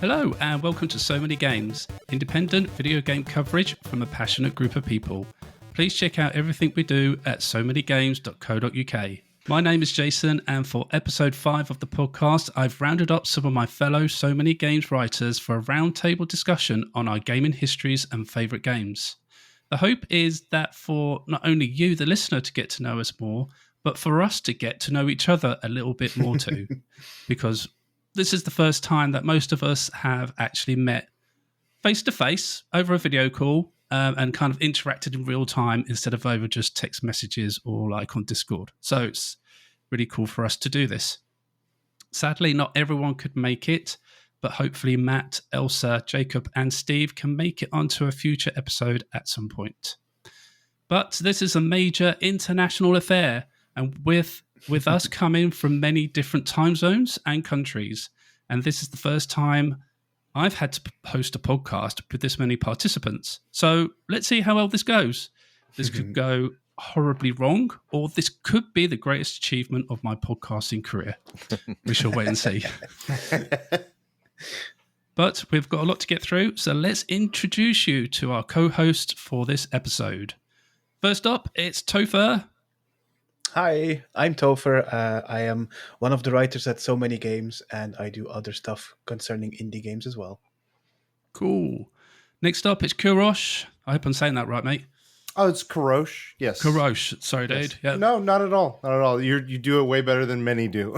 Hello and welcome to So Many Games, independent video game coverage from a passionate group of people. Please check out everything we do at somanygames.co.uk. My name is Jason, and for episode 5 of the podcast, I've rounded up some of my fellow So Many Games writers for a roundtable discussion on our gaming histories and favourite games. The hope is that for not only you, the listener, to get to know us more, but for us to get to know each other a little bit more too, because this is the first time that most of us have actually met face-to-face over a video call and kind of interacted in real time instead of over just text messages or like on Discord. So it's really cool for us to do this. Sadly, not everyone could make it, but hopefully Matt, Elsa, Jacob, and Steve can make it onto a future episode at some point. But this is a major international affair, and with us coming from many different time zones and countries, and this is the first time I've had to host a podcast with this many participants. So let's see how well this goes. This could go horribly wrong, or this could be the greatest achievement of my podcasting career. We shall wait and see. But we've got a lot to get through, so let's introduce you to our co-host for this episode. First up, it's Tofr. Hi, I'm Tofr. I am one of the writers at So Many Games, and I do other stuff concerning indie games as well. Cool. Next up, it's Kurosh. I hope I'm saying that right, mate. Oh, it's Kurosh. Yes. Kurosh. Sorry, Yes. dude. Yeah. No, not at all. Not at all. You do it way better than many do.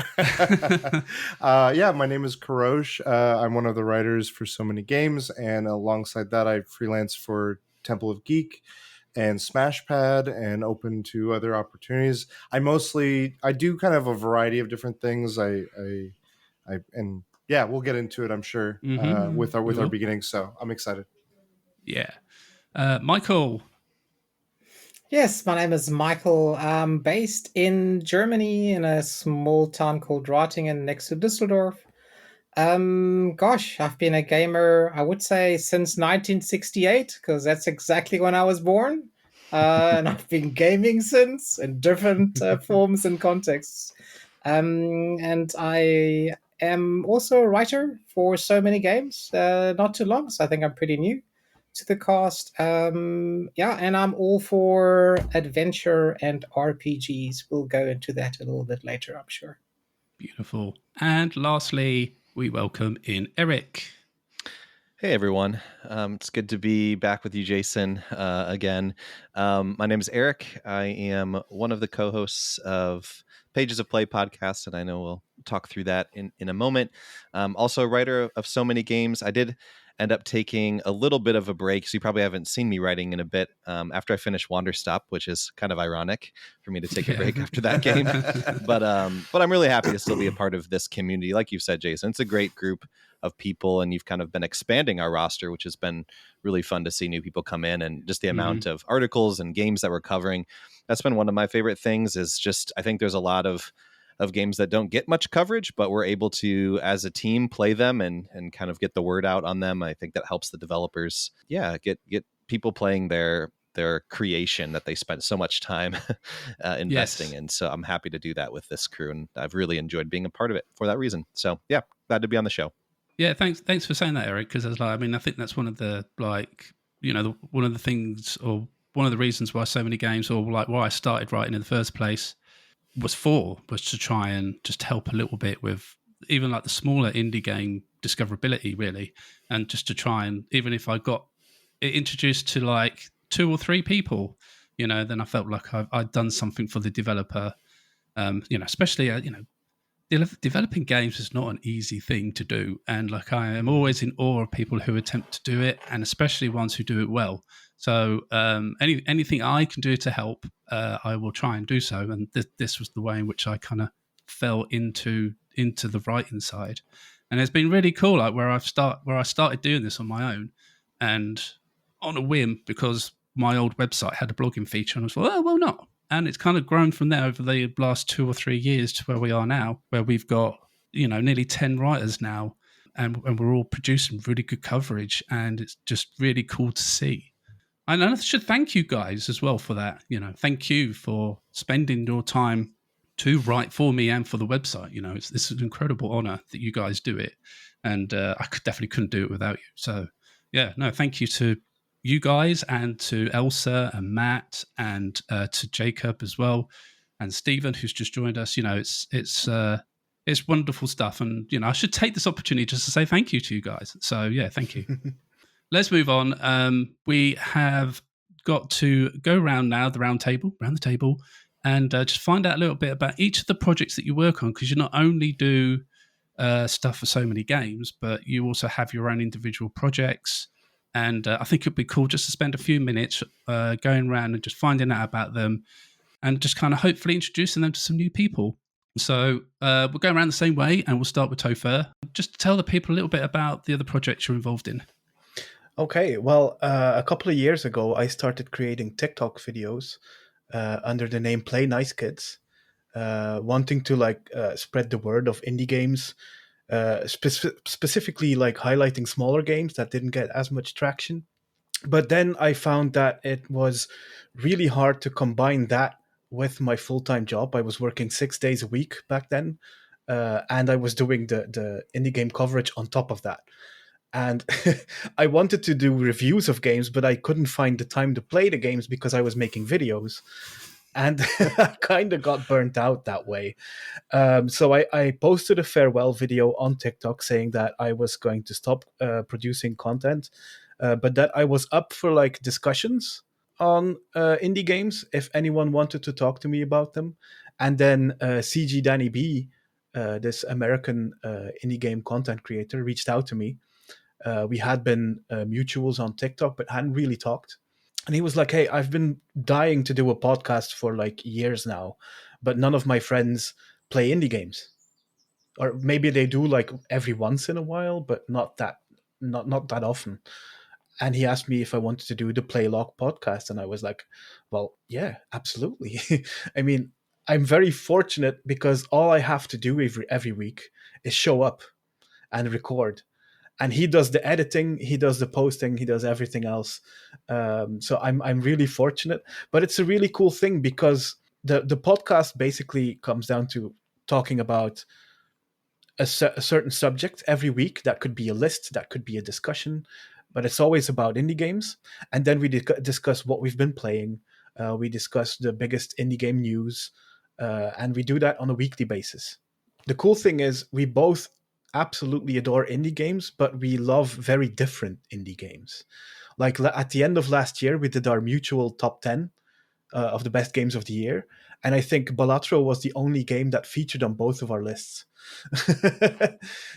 My name is Kurosh. I'm one of the writers for So Many Games, and alongside that, I freelance for Temple of Geek and Smashpad, and open to other opportunities. I do kind of a variety of different things. We'll get into it, I'm sure, with our beginnings. So I'm excited. Yeah. Michael. Yes, my name is Michael. I'm based in Germany in a small town called Ratingen next to Düsseldorf. I've been a gamer, I would say, since 1968, because that's exactly when I was born. And I've been gaming since in different forms and contexts. And I am also a writer for So Many Games, not too long, so I think I'm pretty new to the cast. And I'm all for adventure and RPGs. We'll go into that a little bit later, I'm sure. Beautiful. And lastly, we welcome in Erik. Hey, everyone. It's good to be back with you, Jason, again. My name is Erik. I am one of the co-hosts of Pages of Play podcast, and I know we'll talk through that in a moment. Also a writer of So Many Games. I did end up taking a little bit of a break, so you probably haven't seen me writing in a bit after I finished Wanderstop, which is kind of ironic for me to take a break after that game. But I'm really happy to still be a part of this community. Like you said, Jason, it's a great group of people, and you've kind of been expanding our roster, which has been really fun to see new people come in, and just the amount of articles and games that we're covering. That's been one of my favorite things. Is just, I think there's a lot of games that don't get much coverage, but we're able to, as a team, play them and kind of get the word out on them. I think that helps the developers, get people playing their creation that they spent so much time investing in. So I'm happy to do that with this crew, and I've really enjoyed being a part of it for that reason. So yeah, glad to be on the show. Yeah, thanks for saying that, Erik, because I think that's one of the one of the things, or one of the reasons why So Many Games, or like why I started writing in the first place, was to try and just help a little bit with even like the smaller indie game discoverability, really, and just to try and, even if I got it introduced to like 2 or 3 people, then I felt like I'd done something for the developer. Especially developing games is not an easy thing to do, and like I am always in awe of people who attempt to do it, and especially ones who do it well. So anything I can do to help, I will try and do so. And this was the way in which I kind of fell into the writing side, and it's been really cool. Like where I started doing this on my own, and on a whim, because my old website had a blogging feature, and I was like, oh, well, not. And it's kind of grown from there over the last 2 or 3 years to where we are now, where we've got nearly 10 writers now, and we're all producing really good coverage, and it's just really cool to see. And I should thank you guys as well for that. Thank you for spending your time to write for me and for the website. It's an incredible honor that you guys do it, and I definitely couldn't do it without you. So yeah, no, thank you to you guys and to Elsa and Matt and to Jacob as well, and Steven, who's just joined us. It's wonderful stuff, and I should take this opportunity just to say thank you to you guys. So yeah, thank you. Let's move on. We have got to go around now, around the table, and just find out a little bit about each of the projects that you work on, because you not only do stuff for so many games, but you also have your own individual projects. And I think it'd be cool just to spend a few minutes going around and just finding out about them, and just kind of hopefully introducing them to some new people. So we'll go around the same way, and we'll start with Tofr. Just to tell the people a little bit about the other projects you're involved in. Okay, well, a couple of years ago, I started creating TikTok videos under the name Play Nice Kids, wanting to spread the word of indie games, specifically like highlighting smaller games that didn't get as much traction. But then I found that it was really hard to combine that with my full-time job. I was working 6 days a week back then, and I was doing the indie game coverage on top of that. And I wanted to do reviews of games, but I couldn't find the time to play the games because I was making videos. And I kind of got burnt out that way. So I posted a farewell video on TikTok saying that I was going to stop producing content, but that I was up for like discussions on indie games if anyone wanted to talk to me about them. And then CG Danny B, this American indie game content creator, reached out to me. We had been mutuals on TikTok, but hadn't really talked. And he was like, hey, I've been dying to do a podcast for like years now, but none of my friends play indie games. Or maybe they do like every once in a while, but not that often. And he asked me if I wanted to do the Playlock podcast. And I was like, well, yeah, absolutely. I mean, I'm very fortunate because all I have to do every week is show up and record. And he does the editing, he does the posting, he does everything else. So I'm really fortunate. But it's a really cool thing because the podcast basically comes down to talking about a certain subject every week. That could be a list, that could be a discussion, but it's always about indie games. And then we discuss what we've been playing. We discuss the biggest indie game news, and we do that on a weekly basis. The cool thing is we both absolutely adore indie games, but we love very different indie games. Like at the end of last year, we did our mutual top 10 of the best games of the year. And I think Balatro was the only game that featured on both of our lists.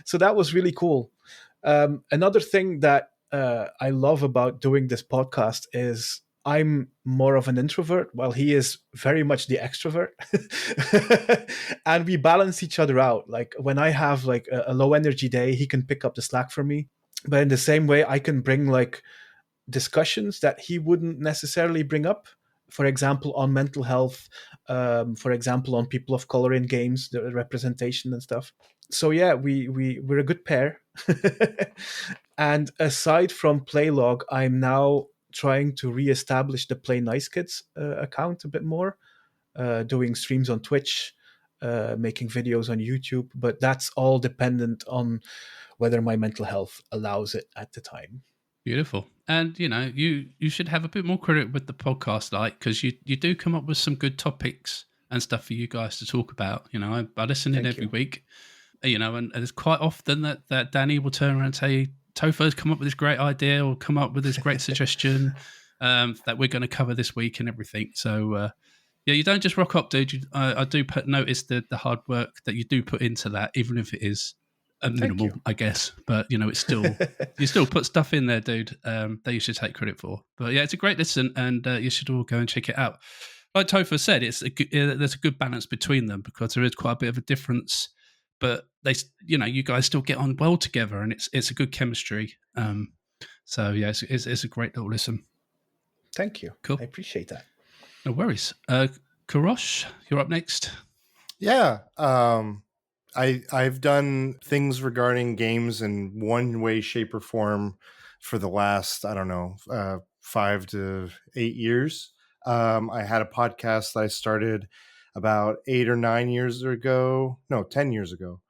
So that was really cool. Another thing that I love about doing this podcast is I'm more of an introvert while he is very much the extrovert. And we balance each other out. Like when I have like a low energy day, he can pick up the slack for me. But in the same way, I can bring like discussions that he wouldn't necessarily bring up. For example, on mental health, for example, on people of color in games, the representation and stuff. So yeah, we're a good pair. And aside from Playlog, I'm now trying to reestablish the Play Nice Kids account a bit more, doing streams on Twitch, making videos on YouTube, but that's all dependent on whether my mental health allows it at the time. Beautiful. And you should have a bit more credit with the podcast, like, because you do come up with some good topics and stuff for you guys to talk about. I listen in every week, and it's quite often that Danny will turn around and say, Tofr's come up with this great idea or come up with this great suggestion that we're going to cover this week and everything. So yeah, you don't just rock up, dude. I do notice the hard work that you do put into that, even if it is minimal, I guess. But it's still you still put stuff in there, dude, that you should take credit for. But yeah, it's a great listen, and you should all go and check it out. Like Tofr said, there's a good balance between them because there is quite a bit of a difference, but you guys still get on well together, and it's a good chemistry. So yeah, it's a great little listen. Thank you. Cool. I appreciate that. No worries. Kurosh, you're up next. Yeah. I've done things regarding games in one way, shape, or form for the last, 5 to 8 years. I had a podcast that I started about 8 or 9 years ago. No, 10 years ago.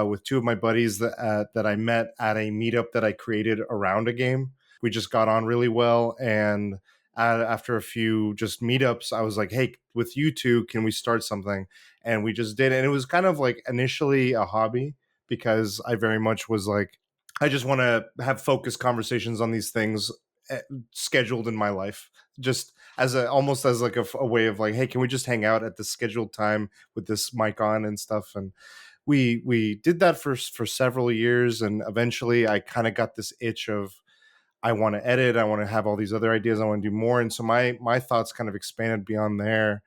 With two of my buddies that I met at a meetup that I created around a game. We just got on really well, and after a few just meetups, I was like, "Hey, with you two, can we start something?" And we just did, and it was kind of like initially a hobby because I very much was like, I just want to have focused conversations on these things scheduled in my life, just as almost as like a way of like, hey, can we just hang out at the scheduled time with this mic on and stuff? And we did that for several years, and eventually I kind of got this itch of, I want to edit, I want to have all these other ideas, I want to do more. And so my thoughts kind of expanded beyond there,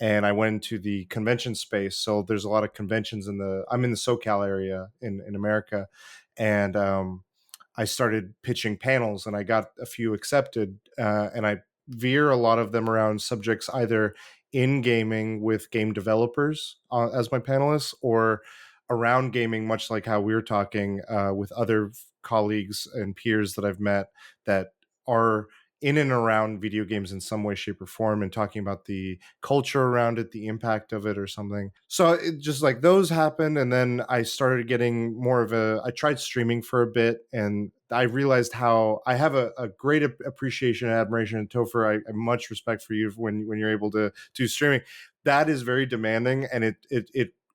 and I went into the convention space. So there's a lot of conventions I'm in the SoCal area in America, and I started pitching panels, and I got a few accepted, and I veer a lot of them around subjects either in gaming with game developers as my panelists, or around gaming, much like how we're talking with other colleagues and peers that I've met that are in and around video games in some way, shape, or form, and talking about the culture around it, the impact of it, or something. So it just like those happened, and then I started getting more of I tried streaming for a bit, and I realized how I have a great appreciation and admiration. And Tofr, I much respect for you when you're able to do streaming. That is very demanding, and it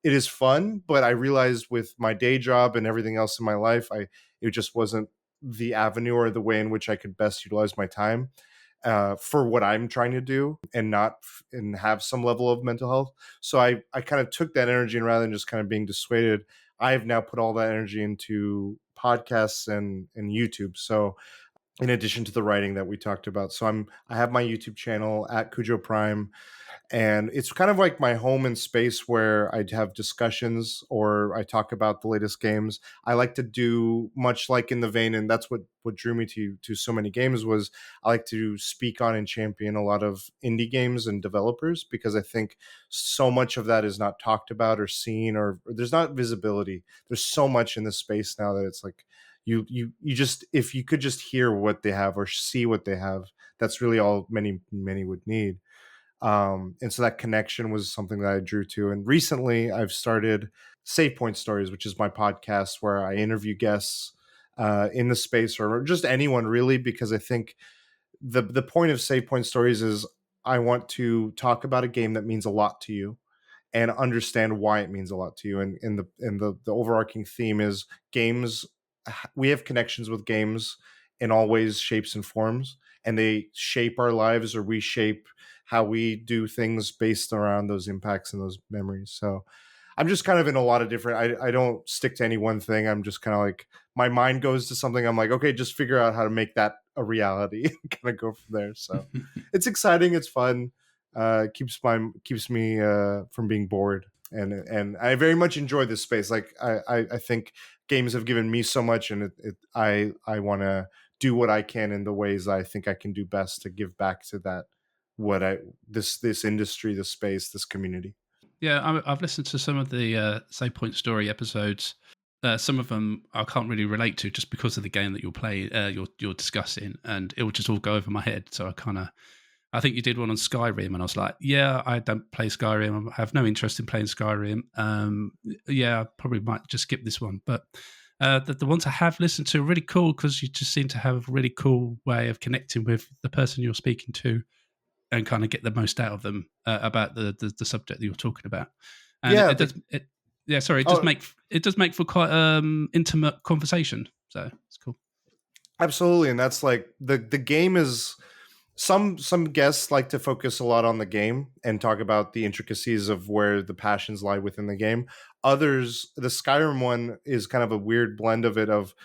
is fun, but I realized with my day job and everything else in my life, it just wasn't the avenue or the way in which I could best utilize my time for what I'm trying to do, and and have some level of mental health. So I kind of took that energy, and rather than just kind of being dissuaded, I've now put all that energy into podcasts and YouTube. So in addition to the writing that we talked about, so I have my YouTube channel at Cujo Prime, and it's kind of like my home and space where I'd have discussions or I talk about the latest games. I like to do much like in the vein, and that's what drew me to so many games, was I like to speak on and champion a lot of indie games and developers, because I think so much of that is not talked about or seen, or there's not visibility. There's so much in this space now that it's like you just, if you could just hear what they have or see what they have, that's really all many would need. And so that connection was something that I drew to. And recently I've started Save Point Stories, which is my podcast where I interview guests in the space, or just anyone really, because I think the point of Save Point Stories is I want to talk about a game that means a lot to you and understand why it means a lot to you. And the overarching theme is games. We have connections with games in all ways, shapes, and forms, and they shape our lives, or we shape how we do things based around those impacts and those memories. So I'm just kind of in a lot of different, I don't stick to any one thing. I'm just kind of like, my mind goes to something, I'm like, okay, just figure out how to make that a reality and kind of go from there. So it's exciting, it's fun, keeps me from being bored. And I very much enjoy this space. Like I think games have given me so much, and I want to do what I can in the ways I think I can do best to give back to that, this industry, this space, this community. Yeah, I've listened to some of the Save Point Story episodes. Some of them I can't really relate to just because of the game that you're discussing, and it will just all go over my head. So I think you did one on Skyrim, and I was like, yeah, I don't play Skyrim. I have no interest in playing Skyrim. Yeah, I probably might just skip this one. But the ones I have listened to are really cool, because you just seem to have a really cool way of connecting with the person you're speaking to and kind of get the most out of them about the subject that you're talking about. And Yeah, it does make for quite intimate conversation. So it's cool. Absolutely. And that's like the game is, some guests like to focus a lot on the game and talk about the intricacies of where the passions lie within the game. Others, the Skyrim one is kind of a weird blend of it. Of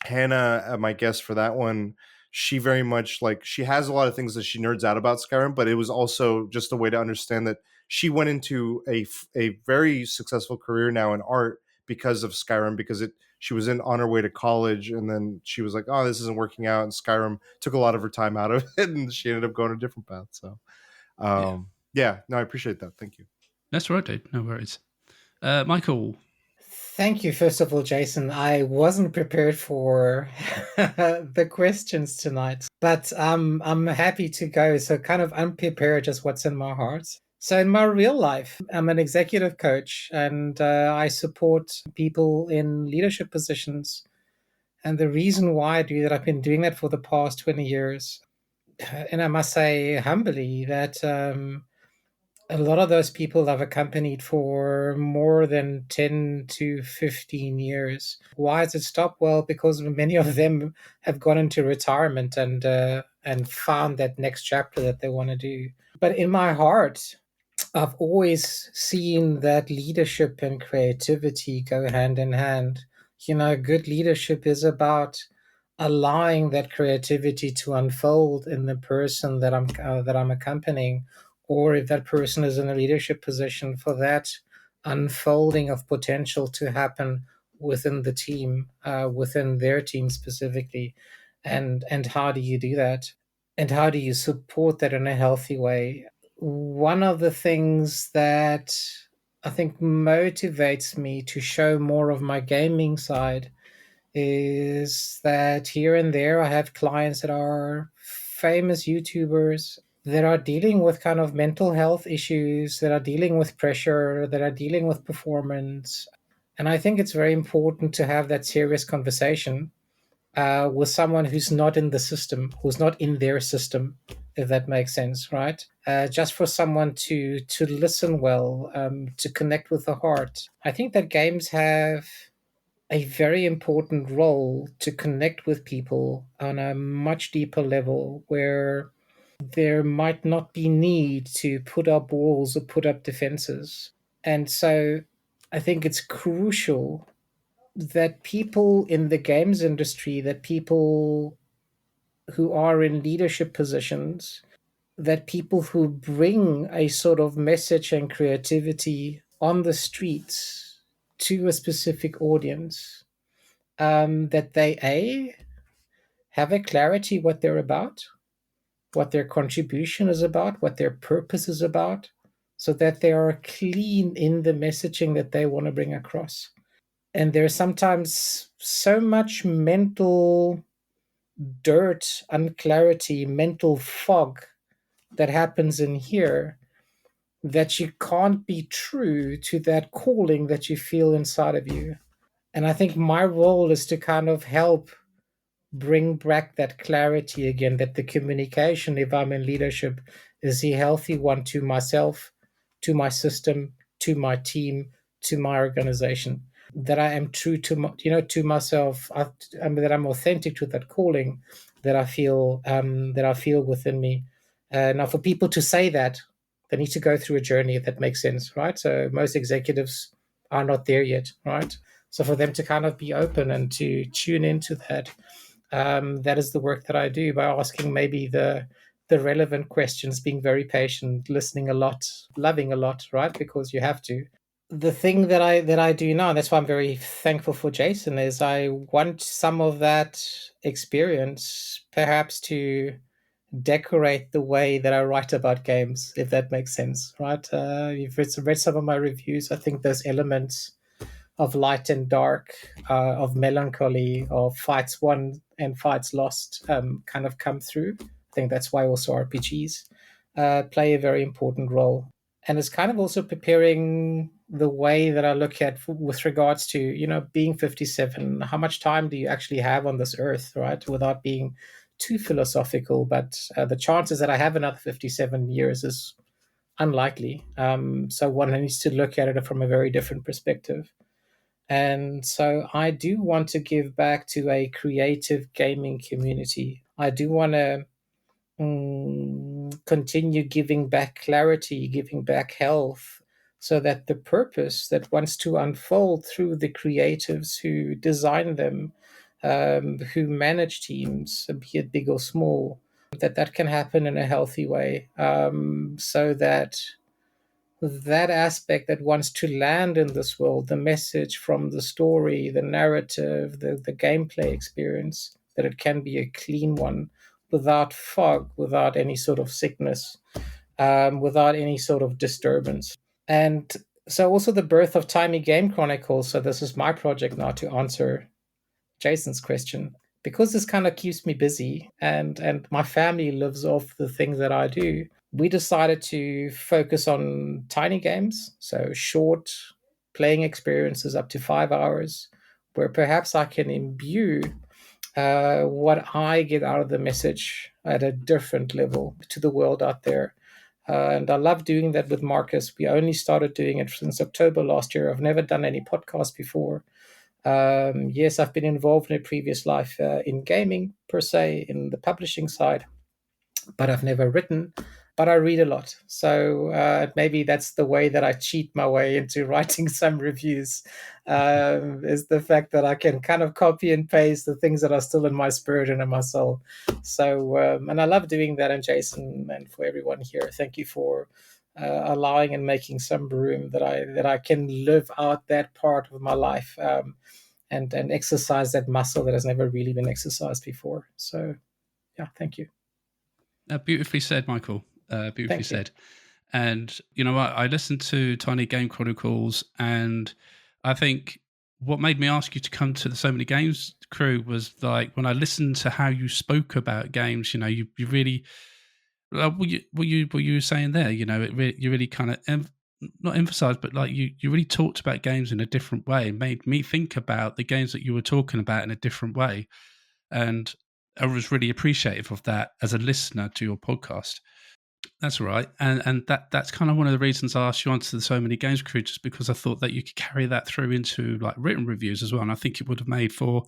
Hannah, my guest for that one, she very much, like, she has a lot of things that she nerds out about Skyrim, but it was also just a way to understand that she went into a very successful career now in art because of Skyrim, because she was on her way to college, and then she was like, oh, this isn't working out, and Skyrim took a lot of her time out of it, and she ended up going a different path. So yeah, no, I appreciate that. Thank you. That's right, dude. No worries. Michael. Thank you, first of all, Jason. I wasn't prepared for the questions tonight, but I'm happy to go. So kind of unprepared, just what's in my heart. So in my real life, I'm an executive coach, and I support people in leadership positions. And the reason why I do that, I've been doing that for the past 20 years. And I must say humbly that a lot of those people I've accompanied for more than 10 to 15 years. Why has it stopped? Well, because many of them have gone into retirement and found that next chapter that they want to do. But in my heart, I've always seen that leadership and creativity go hand in hand. Good leadership is about allowing that creativity to unfold in the person that I'm accompanying, or if that person is in a leadership position, for that unfolding of potential to happen within the team, within their team specifically. And how do you do that? And how do you support that in a healthy way? One of the things that I think motivates me to show more of my gaming side is that here and there I have clients that are famous YouTubers that are dealing with kind of mental health issues, that are dealing with pressure, that are dealing with performance. And I think it's very important to have that serious conversation with someone who's not in the system, who's not in their system, if that makes sense, right? Just for someone to listen well, to connect with the heart. I think that games have a very important role to connect with people on a much deeper level, where there might not be need to put up walls or put up defenses. And so I think it's crucial that people in the games industry, that people who are in leadership positions, that people who bring a sort of message and creativity on the streets to a specific audience, that they have a clarity what they're about, what their contribution is about, what their purpose is about, so that they are clean in the messaging that they want to bring across. And there's sometimes so much mental dirt, unclarity, mental fog that happens in here, that you can't be true to that calling that you feel inside of you. And I think my role is to kind of help bring back that clarity again, that the communication, if I'm in leadership, is a healthy one to myself, to my system, to my team, to my organization. That I am true to to myself. That I'm authentic to that calling that I feel within me. Now, for people to say that, they need to go through a journey, if that makes sense, right? So most executives are not there yet, right? So for them to kind of be open and to tune into that, that is the work that I do, by asking maybe the relevant questions, being very patient, listening a lot, loving a lot, right? Because you have to. The thing that I do now, and that's why I'm very thankful for Jason, is I want some of that experience perhaps to decorate the way that I write about games, if that makes sense, right? You've read some of my reviews. I think those elements of light and dark, of melancholy, of fights won and fights lost, kind of come through. I think that's why also RPGs play a very important role. And it's kind of also preparing the way that I look at with regards to, being 57. How much time do you actually have on this earth, right? Without being too philosophical, but the chances that I have another 57 years is unlikely. So one needs to look at it from a very different perspective. And so I do want to give back to a creative gaming community. I do want to continue giving back clarity, giving back health, so that the purpose that wants to unfold through the creatives who design them, who manage teams, be it big or small, that can happen in a healthy way, so that aspect that wants to land in this world, the message from the story, the narrative, the gameplay experience, that it can be a clean one, without fog, without any sort of sickness, without any sort of disturbance. And so also the birth of Tiny Game Chronicles. So this is my project now to answer Jason's question. Because this kind of keeps me busy, and my family lives off the things that I do, we decided to focus on tiny games, so short playing experiences up to 5 hours, where perhaps I can imbue what I get out of the message at a different level to the world out there. And I love doing that with Marcus. We only started doing it since October last year. I've never done any podcast before. Yes, I've been involved in a previous life in gaming, per se, in the publishing side, but I've never written. But I read a lot. So maybe that's the way that I cheat my way into writing some reviews, is the fact that I can kind of copy and paste the things that are still in my spirit and in my soul. So, and I love doing that. And Jason, and for everyone here, thank you for allowing and making some room that I can live out that part of my life, and exercise that muscle that has never really been exercised before. So, yeah, thank you. Beautifully said, Michael. Beautifully Thank you. said. And you know what? I listened to Tiny Game Chronicles, and I think what made me ask you to come to the So Many Games crew was like when I listened to how you spoke about games. You know, you really what you were saying there. You know, you really kind of not emphasized, but like you really talked about games in a different way. It made me think about the games that you were talking about in a different way, and I was really appreciative of that as a listener to your podcast. That's right, and that's kind of one of the reasons I asked you onto the So Many Games crew, just because I thought that you could carry that through into like written reviews as well, and I think it would have made for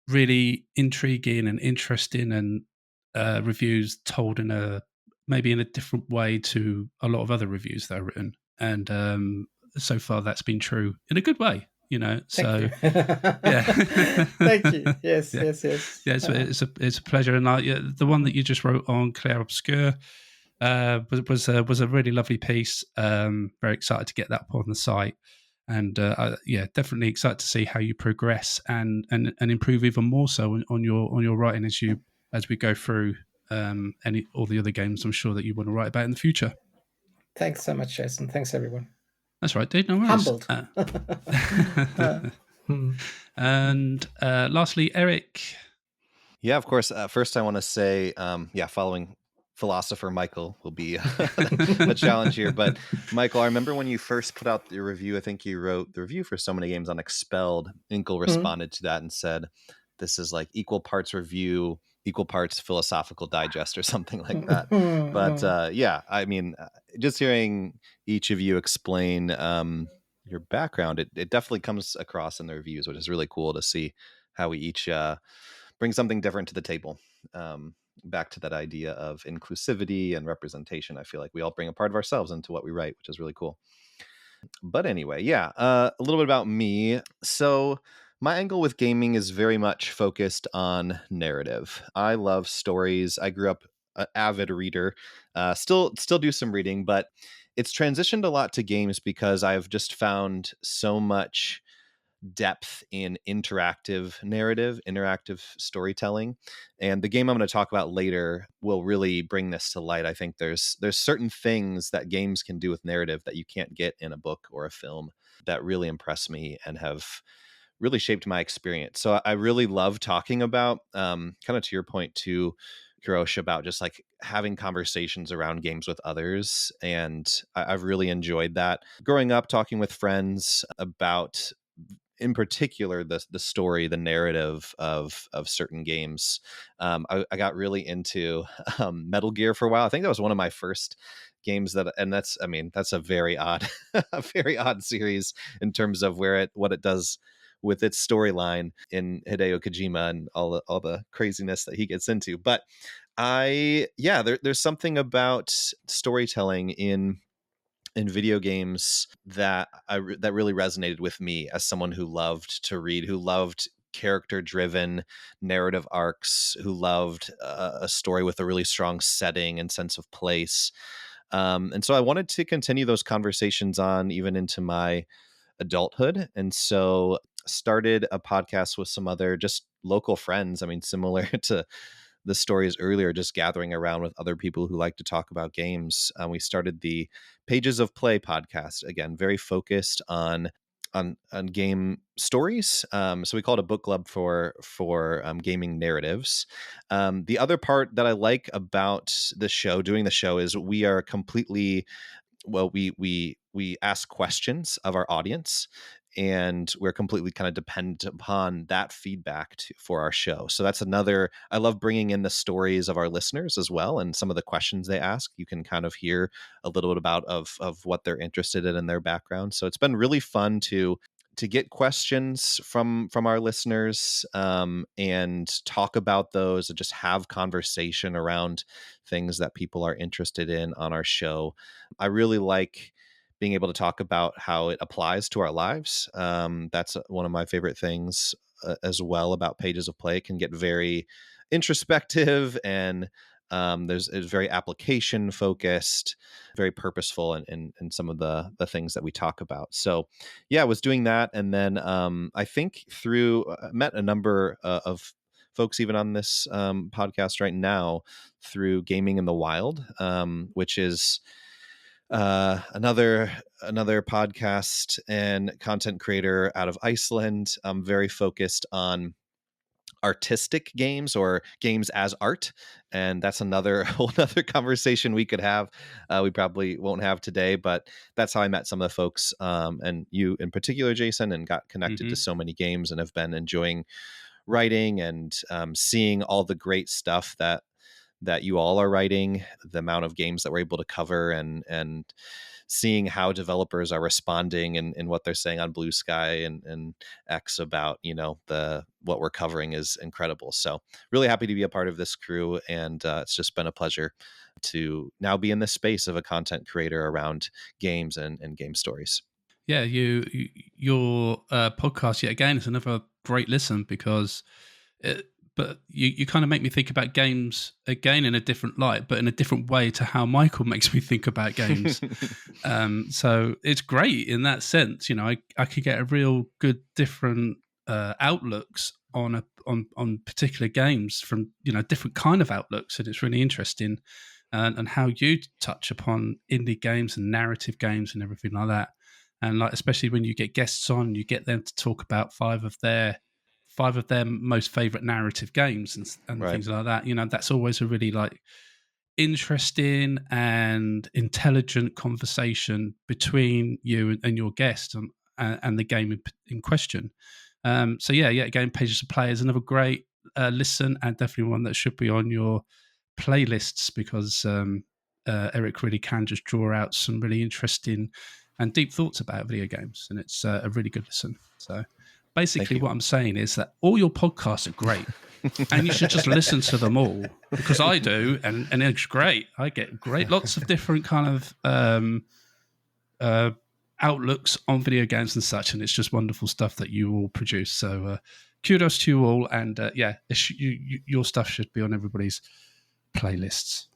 really intriguing and interesting and reviews told in maybe in a different way to a lot of other reviews that are written, and so far that's been true in a good way. You know, so yeah, thank you. Yes, yeah. yes, yes. Yeah, it's a pleasure, and the one that you just wrote on Claire Obscure was a really lovely piece. Very excited to get that up on the site, and definitely excited to see how you progress and improve even more so on your writing as we go through all the other games I'm sure that you want to write about in the future. Thanks so much, Jason. Thanks, everyone. That's right, dude. No worries. Humbled. And lastly, Erik. Yeah, of course. First, I want to say, following philosopher Michael will be a challenge here. But Michael, I remember when you first put out your review, I think you wrote the review for So Many Games on Expelled. Inkle responded to that and said, this is like equal parts review, equal parts philosophical digest or something like that. But I mean, just hearing each of you explain your background, it definitely comes across in the reviews, which is really cool to see how we each bring something different to the table. Back to that idea of inclusivity and representation. I feel like we all bring a part of ourselves into what we write, which is really cool. But anyway, a little bit about me. So my angle with gaming is very much focused on narrative. I love stories. I grew up an avid reader, still do some reading, but it's transitioned a lot to games because I've just found so much depth in interactive narrative, interactive storytelling. And the game I'm going to talk about later will really bring this to light. I think there's certain things that games can do with narrative that you can't get in a book or a film that really impress me and have really shaped my experience. So I really love talking about, kind of to your point too, Kurosh, about just like having conversations around games with others. And I've really enjoyed that. Growing up, talking with friends about, in particular, the story, the narrative of certain games. I got really into Metal Gear for a while. I think that was one of my first games that's a very odd, a very odd series in terms of what it does with its storyline in Hideo Kojima and all the craziness that he gets into. But there's something about storytelling in video games that that really resonated with me as someone who loved to read, who loved character driven narrative arcs, who loved a story with a really strong setting and sense of place. And so I wanted to continue those conversations on even into my adulthood. And so started a podcast with some other just local friends. I mean, similar to the stories earlier, just gathering around with other people who like to talk about games. We started the Pages of Play podcast, again, very focused on on game stories. So we call it a book club for gaming narratives. The other part that I like about the show, doing the show, is we are completely, well, we ask questions of our audience, and we're completely kind of dependent upon that feedback for our show. So that's another, I love bringing in the stories of our listeners as well, and some of the questions they ask. You can kind of hear a little bit about of what they're interested in their background. So it's been really fun to get questions from our listeners, and talk about those, and just have conversation around things that people are interested in on our show. I really like being able to talk about how it applies to our lives. That's one of my favorite things as well about Pages of Play. It can get very introspective, and it's very application focused, very purposeful in some of the things that we talk about. So yeah, I was doing that. And then I think met a number of folks even on this podcast right now through Gaming in the Wild, which is another podcast and content creator out of Iceland, very focused on artistic games, or games as art. And that's another whole other conversation we could have. We probably won't have today, but that's how I met some of the folks, and you in particular, Jason, and got connected to so many games, and have been enjoying writing and seeing all the great stuff that you all are writing, the amount of games that we're able to cover, and seeing how developers are responding and what they're saying on BlueSky and X about, what we're covering is incredible. So really happy to be a part of this crew. And it's just been a pleasure to now be in this space of a content creator around games and game stories. Yeah, your podcast, yet again, is another great listen, because but you kind of make me think about games again in a different light, but in a different way to how Michael makes me think about games. So it's great in that sense. I could get a real good different outlooks on particular games from different kind of outlooks, and it's really interesting. And how you touch upon indie games and narrative games and everything like that. And especially when you get guests on, you get them to talk about five of their most favorite narrative games and Right. things like that. That's always a really interesting and intelligent conversation between you and your guest and the game in question. So yeah, again, Pages of Play is another great listen, and definitely one that should be on your playlists, because Erik really can just draw out some really interesting and deep thoughts about video games, and it's a really good listen. So basically what I'm saying is that all your podcasts are great, and you should just listen to them all, because I do, and it's great. I get lots of different kind of outlooks on video games and such, and it's just wonderful stuff that you all produce. So kudos to you all, and your stuff should be on everybody's playlists.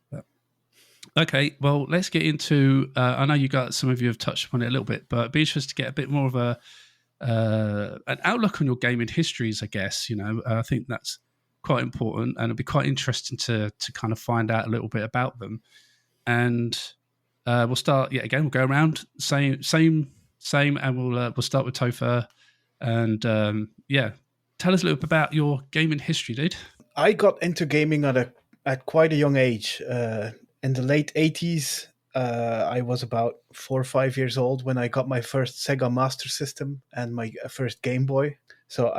Okay, well, let's get into. I know some of you have touched upon it a little bit, but it'd be interesting to get a bit more of an outlook on your gaming histories, I guess. I think that's quite important, and it'd be quite interesting to kind of find out a little bit about them. And we'll start. Yeah, again, we'll go around same, and we'll start with Tofr. And tell us a little bit about your gaming history, dude. I got into gaming at quite a young age. In the late 80s, I was about 4 or 5 years old when I got my first Sega Master System and my first Game Boy. So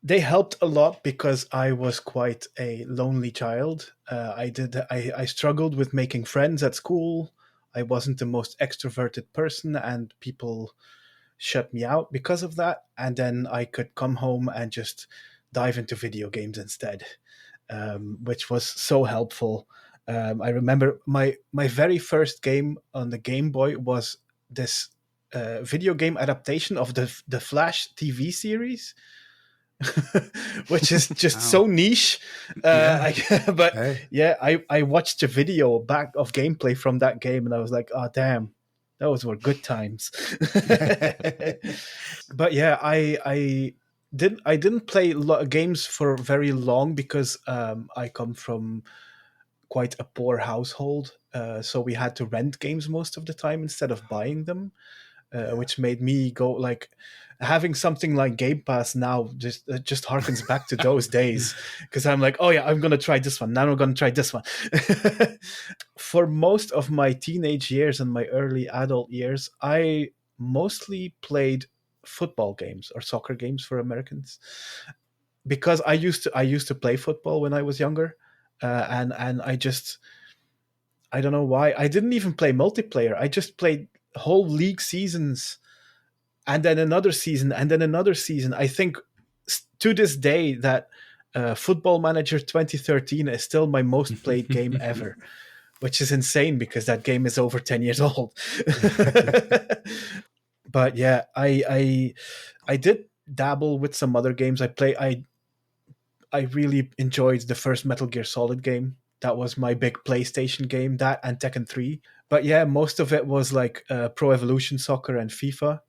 they helped a lot because I was quite a lonely child. I struggled with making friends at school. I wasn't the most extroverted person, and people shut me out because of that. And then I could come home and just dive into video games instead, which was so helpful. I remember my very first game on the Game Boy was this video game adaptation of the Flash TV series, which is just so niche. I watched a video back of gameplay from that game, and I was like, oh damn, those were good times. But yeah, I didn't play games for very long because I come from quite a poor household, so we had to rent games most of the time instead of buying them. which made me go like having something like Game Pass now just harkens back to those days, because I'm like, oh yeah, I'm gonna try this one, now I'm gonna try this one. For most of my teenage years and my early adult years, I mostly played football games or soccer games for Americans, because I used to play football when I was younger, and I don't know why I didn't even play multiplayer. I just played whole league seasons, and then another season, and then another season. I think to this day that Football Manager 2013 is still my most played game ever, which is insane because that game is over 10 years old. But yeah, I did dabble with some other games. I really enjoyed the first Metal Gear Solid game. That was my big PlayStation game, that and Tekken 3. But yeah, most of it was like Pro Evolution Soccer and FIFA.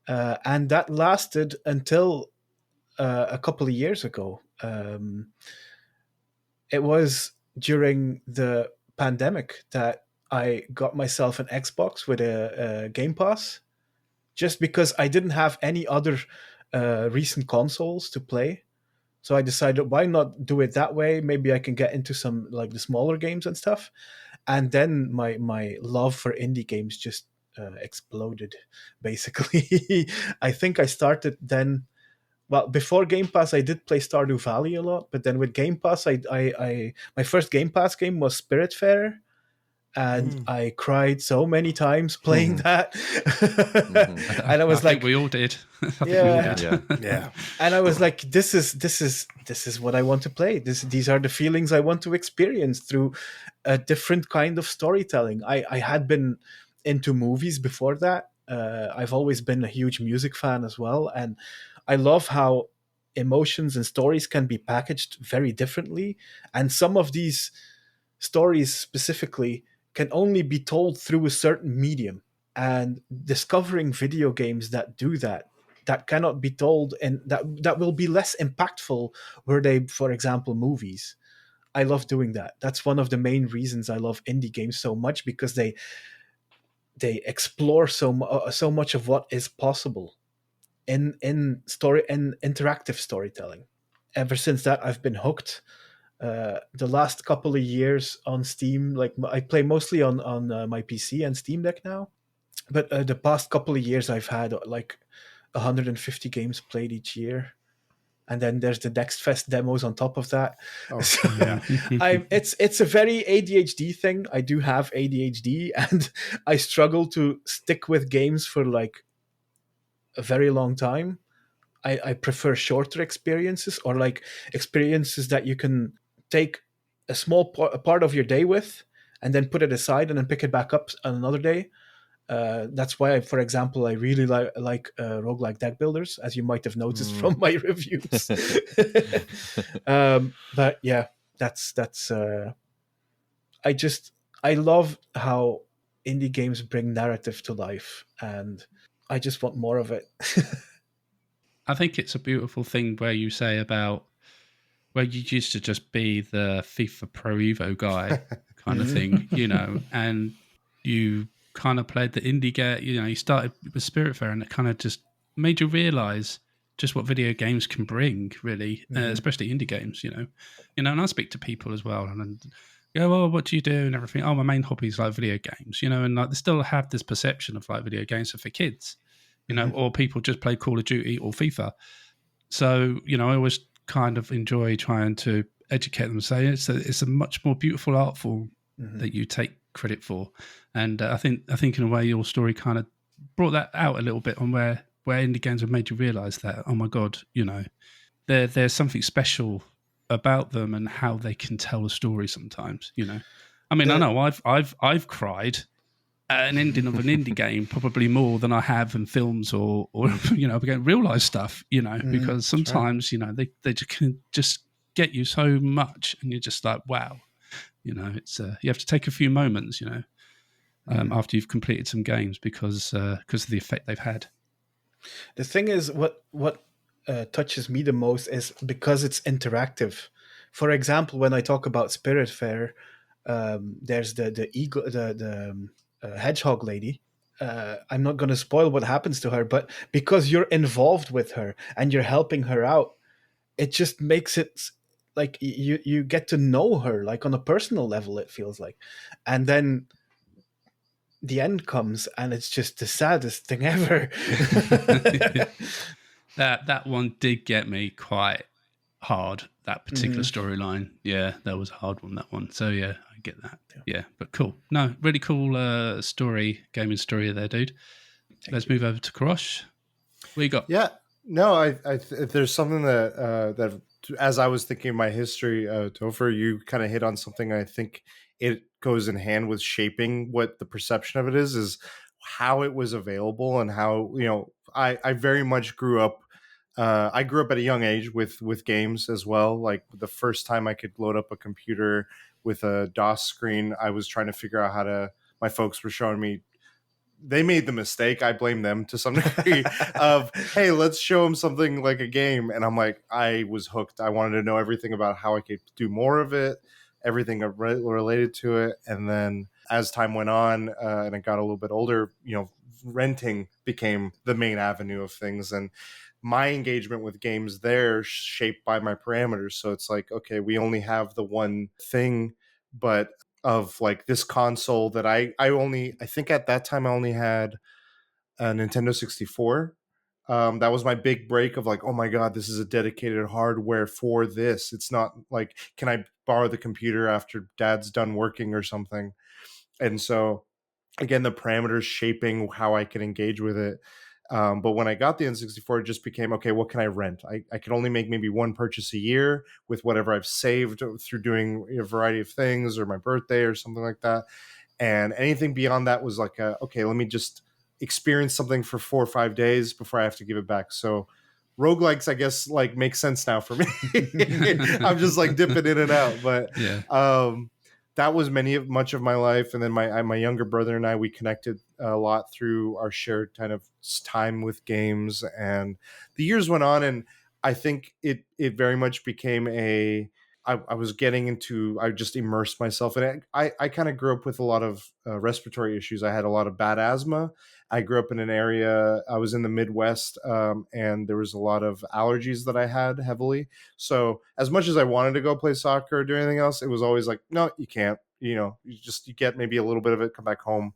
And that lasted until a couple of years ago. It was during the pandemic that I got myself an Xbox with a Game Pass, just because I didn't have any other recent consoles to play. So I decided, why not do it that way? Maybe I can get into some like the smaller games and stuff. And then my love for indie games just exploded, basically. I think I started then. Well, before Game Pass, I did play Stardew Valley a lot, but then with Game Pass, I my first Game Pass game was Spiritfarer, and I cried so many times playing that. And I was I like, think we all did. I think we Yeah. all did. Yeah. and I was like, this is what I want to play. These are the feelings I want to experience through a different kind of storytelling. I had been into movies before that. I've always been a huge music fan as well, and I love how emotions and stories can be packaged very differently. And some of these stories specifically can only be told through a certain medium. And discovering video games that do that, that cannot be told, and that will be less impactful were they, for example, movies. I love doing that. That's one of the main reasons I love indie games so much, because they explore so much of what is possible in story and interactive storytelling. Ever since that, I've been hooked. The last couple of years on Steam, like I play mostly on my PC and Steam Deck now, but the past couple of years I've had like 150 games played each year, and then there's the Next Fest demos on top of that. Oh, So yeah. it's a very ADHD thing. I do have ADHD, and I struggle to stick with games for like a very long time. I prefer shorter experiences, or like experiences that you can take a small part of your day with, and then put it aside and then pick it back up on another day. That's why, for example, I really like roguelike deck builders, as you might have noticed from my reviews. But yeah, that's I love how indie games bring narrative to life, and I just want more of it. I think it's a beautiful thing where you say about where you used to just be the FIFA Pro Evo guy kind of thing, and you kind of played the indie game, you started with Spiritfarer, and it kind of just made you realize just what video games can bring, really, especially indie games, and I speak to people as well, and go, well, what do you do and everything? Oh, my main hobby is like video games, and like they still have this perception of like video games are for kids, or people just play Call of Duty or FIFA. So, I always kind of enjoy trying to educate them, say it's a much more beautiful art form that you take credit for. And I think in a way your story kind of brought that out a little bit on where indie games have made you realize that, oh my God, there's something special about them and how they can tell a story sometimes, I mean, I know I've cried at an ending of an indie game probably more than I have in films or again, real life stuff, because sometimes, they can just get you so much, and you're just like, wow, it's you have to take a few moments, after you've completed some games because of the effect they've had. The thing is, what touches me the most is because it's interactive. For example, when I talk about Spiritfarer, there's the eagle, the hedgehog lady, I'm not going to spoil what happens to her, but because you're involved with her and you're helping her out, it just makes it like you get to know her like on a personal level, it feels like. And then the end comes and it's just the saddest thing ever. That one did get me quite hard, that particular storyline. Yeah, that was a hard one, that one. So yeah, I get that. Yeah, but cool. No, really cool gaming story there, dude. Let's move over to Kurosh. What you got? Yeah, no, if there's something that as I was thinking of my history, Topher, you kind of hit on something. I think it goes in hand with shaping what the perception of it is how it was available and how, I very much grew up. I grew up at a young age with games as well. Like the first time I could load up a computer with a DOS screen, I was trying to figure out how to. My folks were showing me. They made the mistake. I blame them to some degree of, hey, let's show them something like a game. And I'm like, I was hooked. I wanted to know everything about how I could do more of it, everything related to it. And then as time went on and I got a little bit older, renting became the main avenue of things. And my engagement with games there shaped by my parameters. So it's like, okay, we only have the one thing, but of like this console that I think at that time I only had a Nintendo 64. That was my big break of like, oh my God, this is a dedicated hardware for this. It's not like, can I borrow the computer after dad's done working or something? And so again, the parameters shaping how I can engage with it. But when I got the N64, it just became, okay, what can I rent? I can only make maybe one purchase a year with whatever I've saved through doing a variety of things or my birthday or something like that. And anything beyond that was like, okay, let me just experience something for 4 or 5 days before I have to give it back. So roguelikes, I guess, like make sense now for me. I'm just like dipping in and out. But that was much of my life. And then my younger brother and I, we connected a lot through our shared kind of time with games. And the years went on, and I think it very much became I was getting into, I just immersed myself in it. I kind of grew up with a lot of respiratory issues. I had a lot of bad asthma. I grew up in an area, I was in the Midwest, and there was a lot of allergies that I had heavily. So as much as I wanted to go play soccer or do anything else, it was always like, no, you can't. You get maybe a little bit of it, come back home.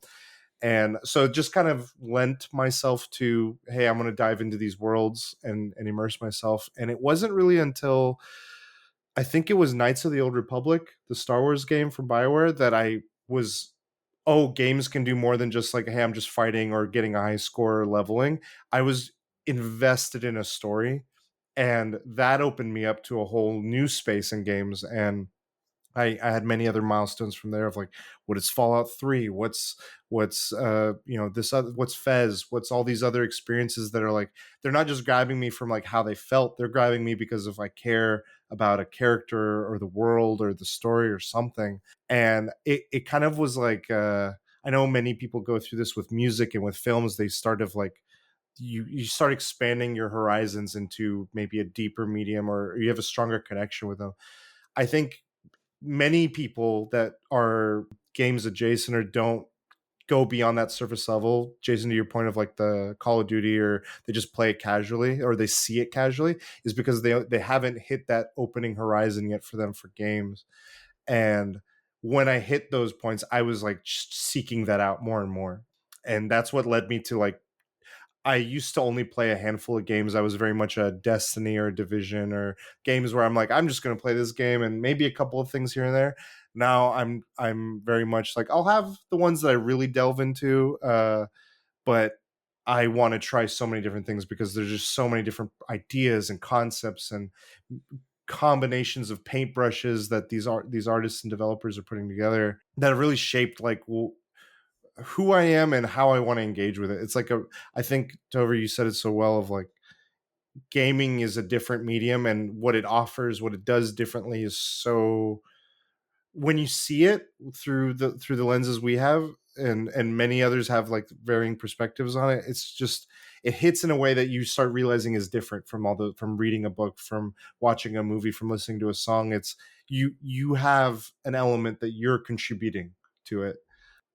And so it just kind of lent myself to, hey, I'm going to dive into these worlds and immerse myself. And it wasn't really until I think it was Knights of the Old Republic, the Star Wars game from BioWare, that I was, games can do more than just like, hey, I'm just fighting or getting a high score or leveling. I was invested in a story, and that opened me up to a whole new space in games. And I had many other milestones from there of like, what is Fallout 3? What's this other, what's Fez? What's all these other experiences that are like, they're not just grabbing me from like how they felt, they're grabbing me because of I care about a character or the world or the story or something. And it kind of was like, I know many people go through this with music and with films. They start of like, you start expanding your horizons into maybe a deeper medium, or you have a stronger connection with them. I think many people that are games adjacent or don't go beyond that surface level, Jason, to your point of like the Call of Duty, or they just play it casually or they see it casually, is because they haven't hit that opening horizon yet for them for games. And when I hit those points, I was like seeking that out more and more. And that's what led me to like, I used to only play a handful of games. I was very much a Destiny or Division or games where I'm like, I'm just going to play this game and maybe a couple of things here and there. Now I'm very much like, I'll have the ones that I really delve into, but I want to try so many different things because there's just so many different ideas and concepts and combinations of paintbrushes that these artists and developers are putting together that have really shaped like, well, who I am and how I want to engage with it. It's like I think, Topher, you said it so well of like, gaming is a different medium, and what it offers, what it does differently is so, when you see it through the lenses we have, and many others have like varying perspectives on it, it's just, it hits in a way that you start realizing is different from reading a book, from watching a movie, from listening to a song. It's you have an element that you're contributing to it.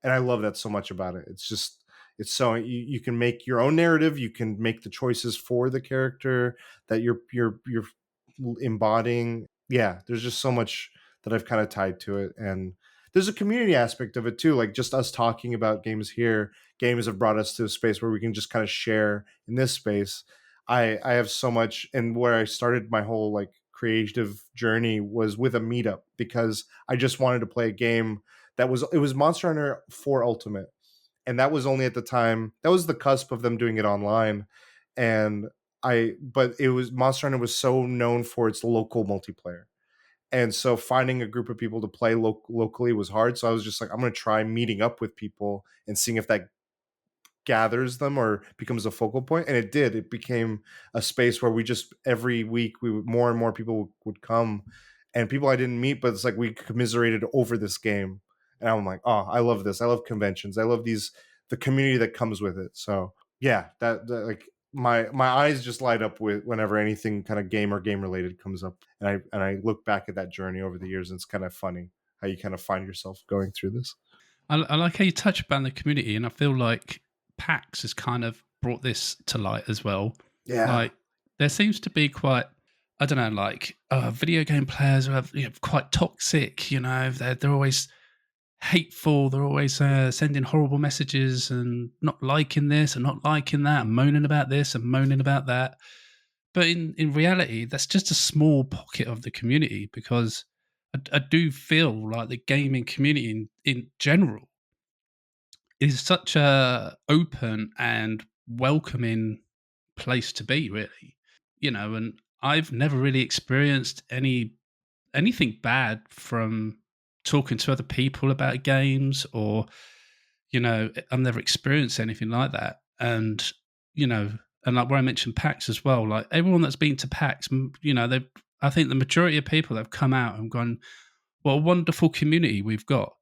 And I love that so much about it. It's just, It's so you can make your own narrative, you can make the choices for the character that you're embodying. Yeah, there's just so much that I've kind of tied to it. And there's a community aspect of it too, like just us talking about games here. Games have brought us to a space where we can just kind of share in this space. I have so much, and where I started my whole like creative journey was with a meetup, because I just wanted to play a game that was Monster Hunter 4 Ultimate, and that was only at the time, that was the cusp of them doing it online. And but it was, Monster Hunter was so known for its local multiplayer, and so finding a group of people to play locally was hard. So I was just like, I'm going to try meeting up with people and seeing if that gathers them or becomes a focal point. And it did. It became a space where we just, every week we would, more and more people would come, and people I didn't meet, but it's like we commiserated over this game. And I'm like, oh, I love this. I love conventions. I love the community that comes with it. So yeah, that like my eyes just light up with whenever anything kind of game or game related comes up. And I look back at that journey over the years, and it's kind of funny how you kind of find yourself going through this. I like how you touch upon the community, and I feel like PAX has kind of brought this to light as well. Yeah. Like, there seems to be quite, I don't know, like video game players who have, quite toxic. They're always hateful. They're always sending horrible messages and not liking this and not liking that, and moaning about this and moaning about that. But in reality, that's just a small pocket of the community, because I do feel like the gaming community in general is such a open and welcoming place to be, really. And I've never really experienced anything bad from talking to other people about games, or I've never experienced anything like that. And and like where I mentioned PAX as well, like everyone that's been to PAX, I think the majority of people have come out and gone, what a wonderful community we've got.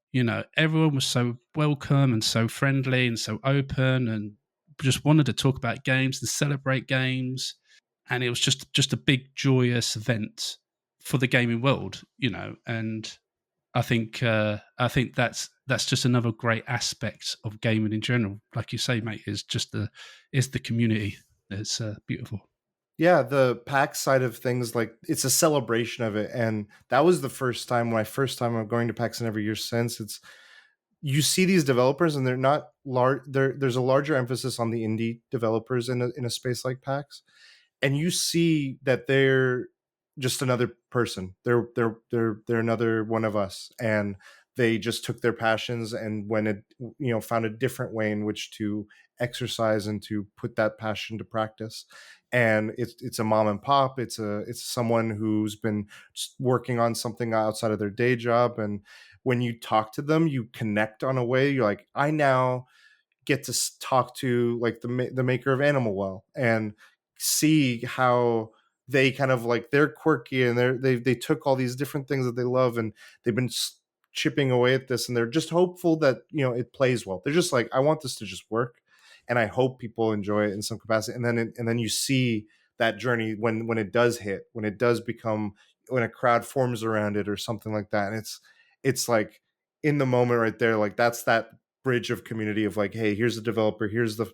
Everyone was so welcome and so friendly and so open, and just wanted to talk about games and celebrate games. And it was just a big joyous event for the gaming world, and I think that's just another great aspect of gaming in general. Like you say, mate, is the community. It's beautiful. Yeah, the PAX side of things, like it's a celebration of it. And that was the first time, I'm going to PAX, and every year since, it's, you see these developers and they're not large. There's a larger emphasis on the indie developers in a space like PAX. And you see that they're just another person. They're another one of us. And they just took their passions and found a different way in which to exercise and to put that passion to practice. And it's a mom and pop. It's someone who's been working on something outside of their day job. And when you talk to them, you connect on a way. You're like, I now get to talk to like the maker of Animal Well and see how they kind of like, they're quirky, and they took all these different things that they love, and they've been chipping away at this, and they're just hopeful that it plays well. They're just like, I want this to just work, and I hope people enjoy it in some capacity. And then you see that journey when it does hit, when it does become, when a crowd forms around it or something like that. And it's like in the moment right there, like that's that bridge of community of like, hey, here's the developer, here's the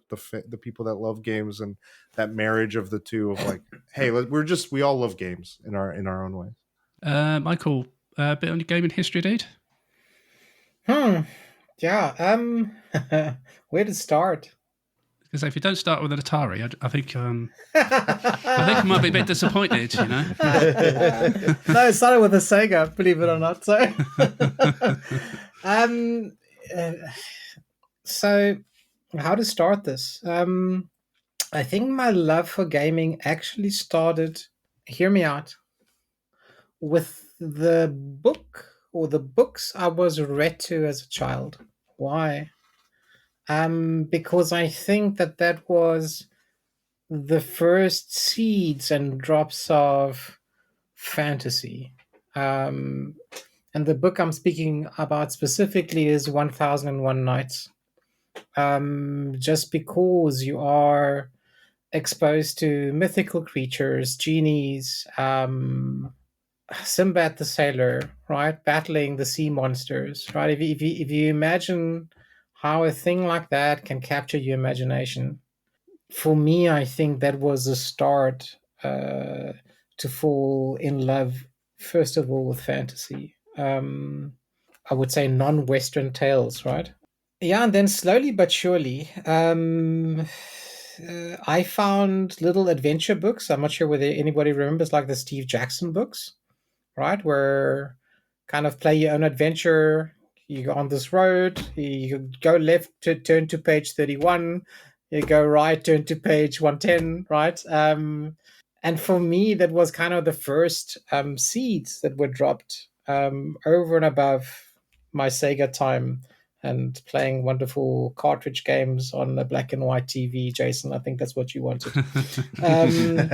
people that love games, and that marriage of the two of like, hey, we all love games in our own way. Michael, a bit on your gaming history, dude. Yeah. Where to start? Because if you don't start with an Atari, I think I might be a bit disappointed. No, it started with a Sega, believe it or not. So, so how to start this? I think my love for gaming actually started, hear me out, with the book or the books I was read to as a child. Why? Because I think that was the first seeds and drops of fantasy. And the book I'm speaking about specifically is 1001 Nights. Just because you are exposed to mythical creatures, genies, Sinbad the sailor, right, battling the sea monsters, right? If you imagine how a thing like that can capture your imagination. For me, I think that was a start to fall in love, first of all, with fantasy. I would say non-Western tales, right? Yeah, and then slowly but surely, I found little adventure books. I'm not sure whether anybody remembers, like the Steve Jackson books, right? Where kind of play your own adventure. You go on this road, you go left to turn to page 31, you go right, turn to page 110, right? And for me, that was kind of the first seeds that were dropped over and above my Sega time and playing wonderful cartridge games on a black and white TV. Jason, I think that's what you wanted. Um,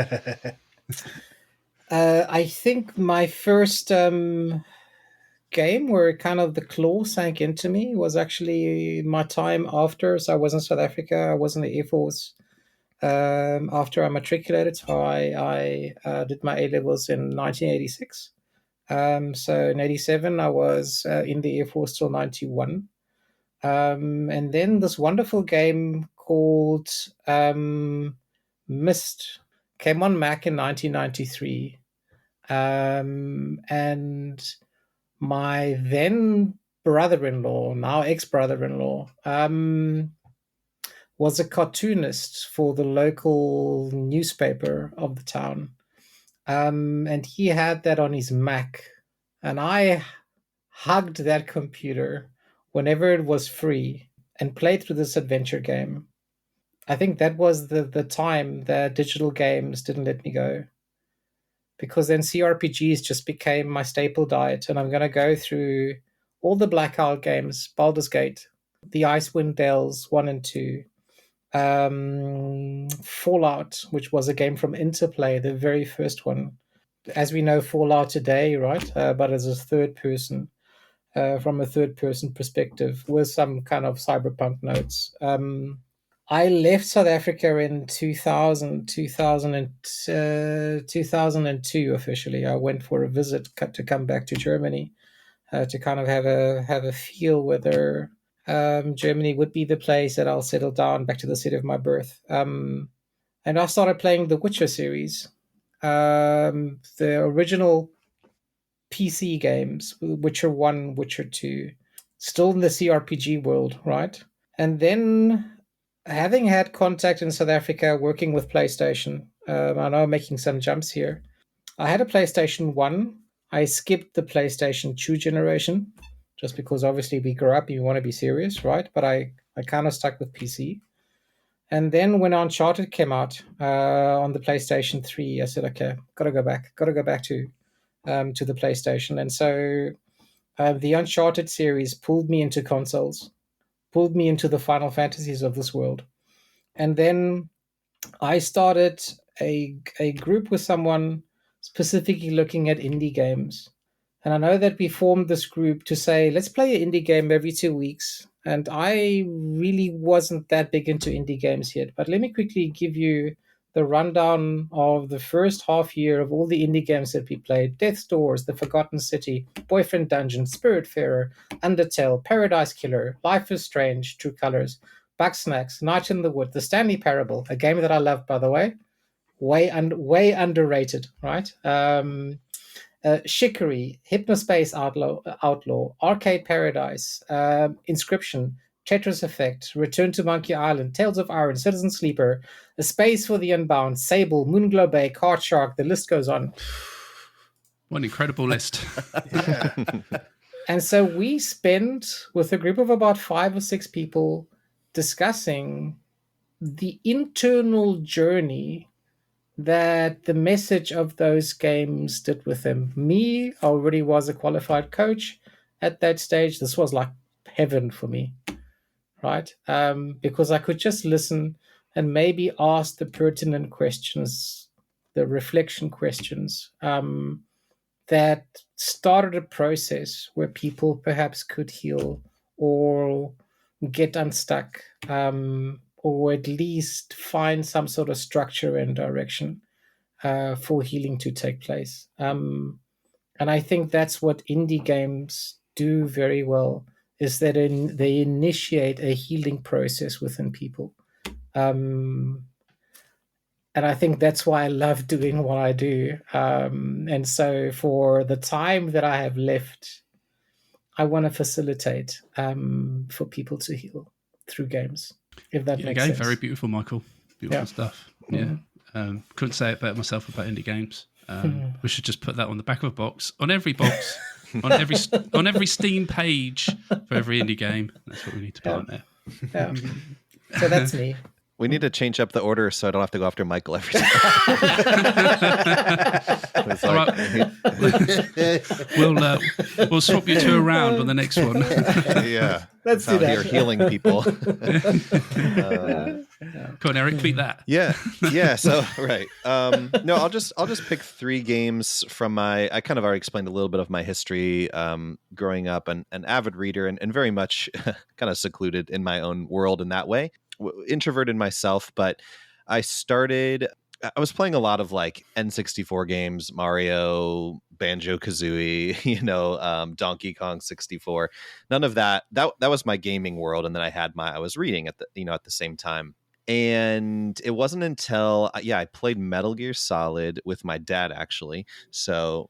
I think my first game where kind of the claw sank into me was actually my time after. So I was in South Africa. I was in the Air Force after I matriculated. So I did my A levels in 1986. So in 87, I was in the Air Force till 91. And then this wonderful game called Myst came on Mac in 1993. And my then brother-in-law, now ex-brother-in-law, was a cartoonist for the local newspaper of the town. And he had that on his Mac. And I hugged that computer whenever it was free and played through this adventure game. I think that was the time that digital games didn't let me go. Because then CRPGs just became my staple diet, and I'm going to go through all the Blackout games, Baldur's Gate, the Icewind Dales 1 and 2, Fallout, which was a game from Interplay, the very first one. As we know, Fallout today, right? But as a third person, from a third person perspective, with some kind of cyberpunk notes. I left South Africa in 2002 officially. I went for a visit to come back to Germany to kind of have a feel whether Germany would be the place that I'll settle down back to the city of my birth. And I started playing the Witcher series, the original PC games, Witcher 1, Witcher 2, still in the CRPG world, right? And then having had contact in South Africa working with PlayStation, I know I'm making some jumps here. I had a PlayStation 1. I skipped the PlayStation 2 generation just because obviously we grew up and you want to be serious, right? But I kind of stuck with PC. And then when Uncharted came out on the PlayStation 3, I said, okay, gotta go back to the PlayStation. And so the Uncharted series pulled me into consoles, pulled me into the Final Fantasies of this world. And then I started a group with someone specifically looking at indie games. And I know that we formed this group to say, let's play an indie game every 2 weeks. And I really wasn't that big into indie games yet. But let me quickly give you the rundown of the first half year of all the indie games that we played. Death's Doors, The Forgotten City, Boyfriend Dungeon, Spiritfarer, Undertale, Paradise Killer, Life is Strange, True Colors, Bugsnax, Night in the Wood, The Stanley Parable, a game that I love, by the way. Way underrated, right? Chicory, Hypnospace Outlaw, Arcade Paradise, Inscription, Tetris Effect, Return to Monkey Island, Tales of Iron, Citizen Sleeper, A Space for the Unbound, Sable, Moonglow Bay, Card Shark, the list goes on. What an incredible list. Yeah. And so we spent with a group of about 5 or 6 people discussing the internal journey that the message of those games did with them. Me, I already was a qualified coach at that stage. This was like heaven for me, right? Because I could just listen and maybe ask the pertinent questions, the reflection questions that started a process where people perhaps could heal or get unstuck, or at least find some sort of structure and direction for healing to take place. And I think that's what indie games do very well. is that they initiate a healing process within people. And I think that's why I love doing what I do. And so for the time that I have left, I want to facilitate for people to heal through games, if that makes Again, sense. very beautiful, Michael. Beautiful stuff. Yeah. Couldn't say it better myself about indie games. We should just put that on the back of a box, on every box, on every Steam page for every indie game. That's what we need to put on there. Yeah. So that's me. We need to change up the order so I don't have to go after Michael every time. It's like, we'll swap you two around on the next one. yeah, Let's do that. You're healing people. Come on, Erik, beat that. Yeah. So right. No, I'll just pick 3 games from I kind of already explained a little bit of my history growing up, an avid reader and very much kind of secluded in my own world in that way. Introverted myself, but I was playing a lot of like N64 games, Mario, Banjo-Kazooie, Donkey Kong 64. None of that was my gaming world. And then I was reading at the same time. And it wasn't until I played Metal Gear Solid with my dad, actually. So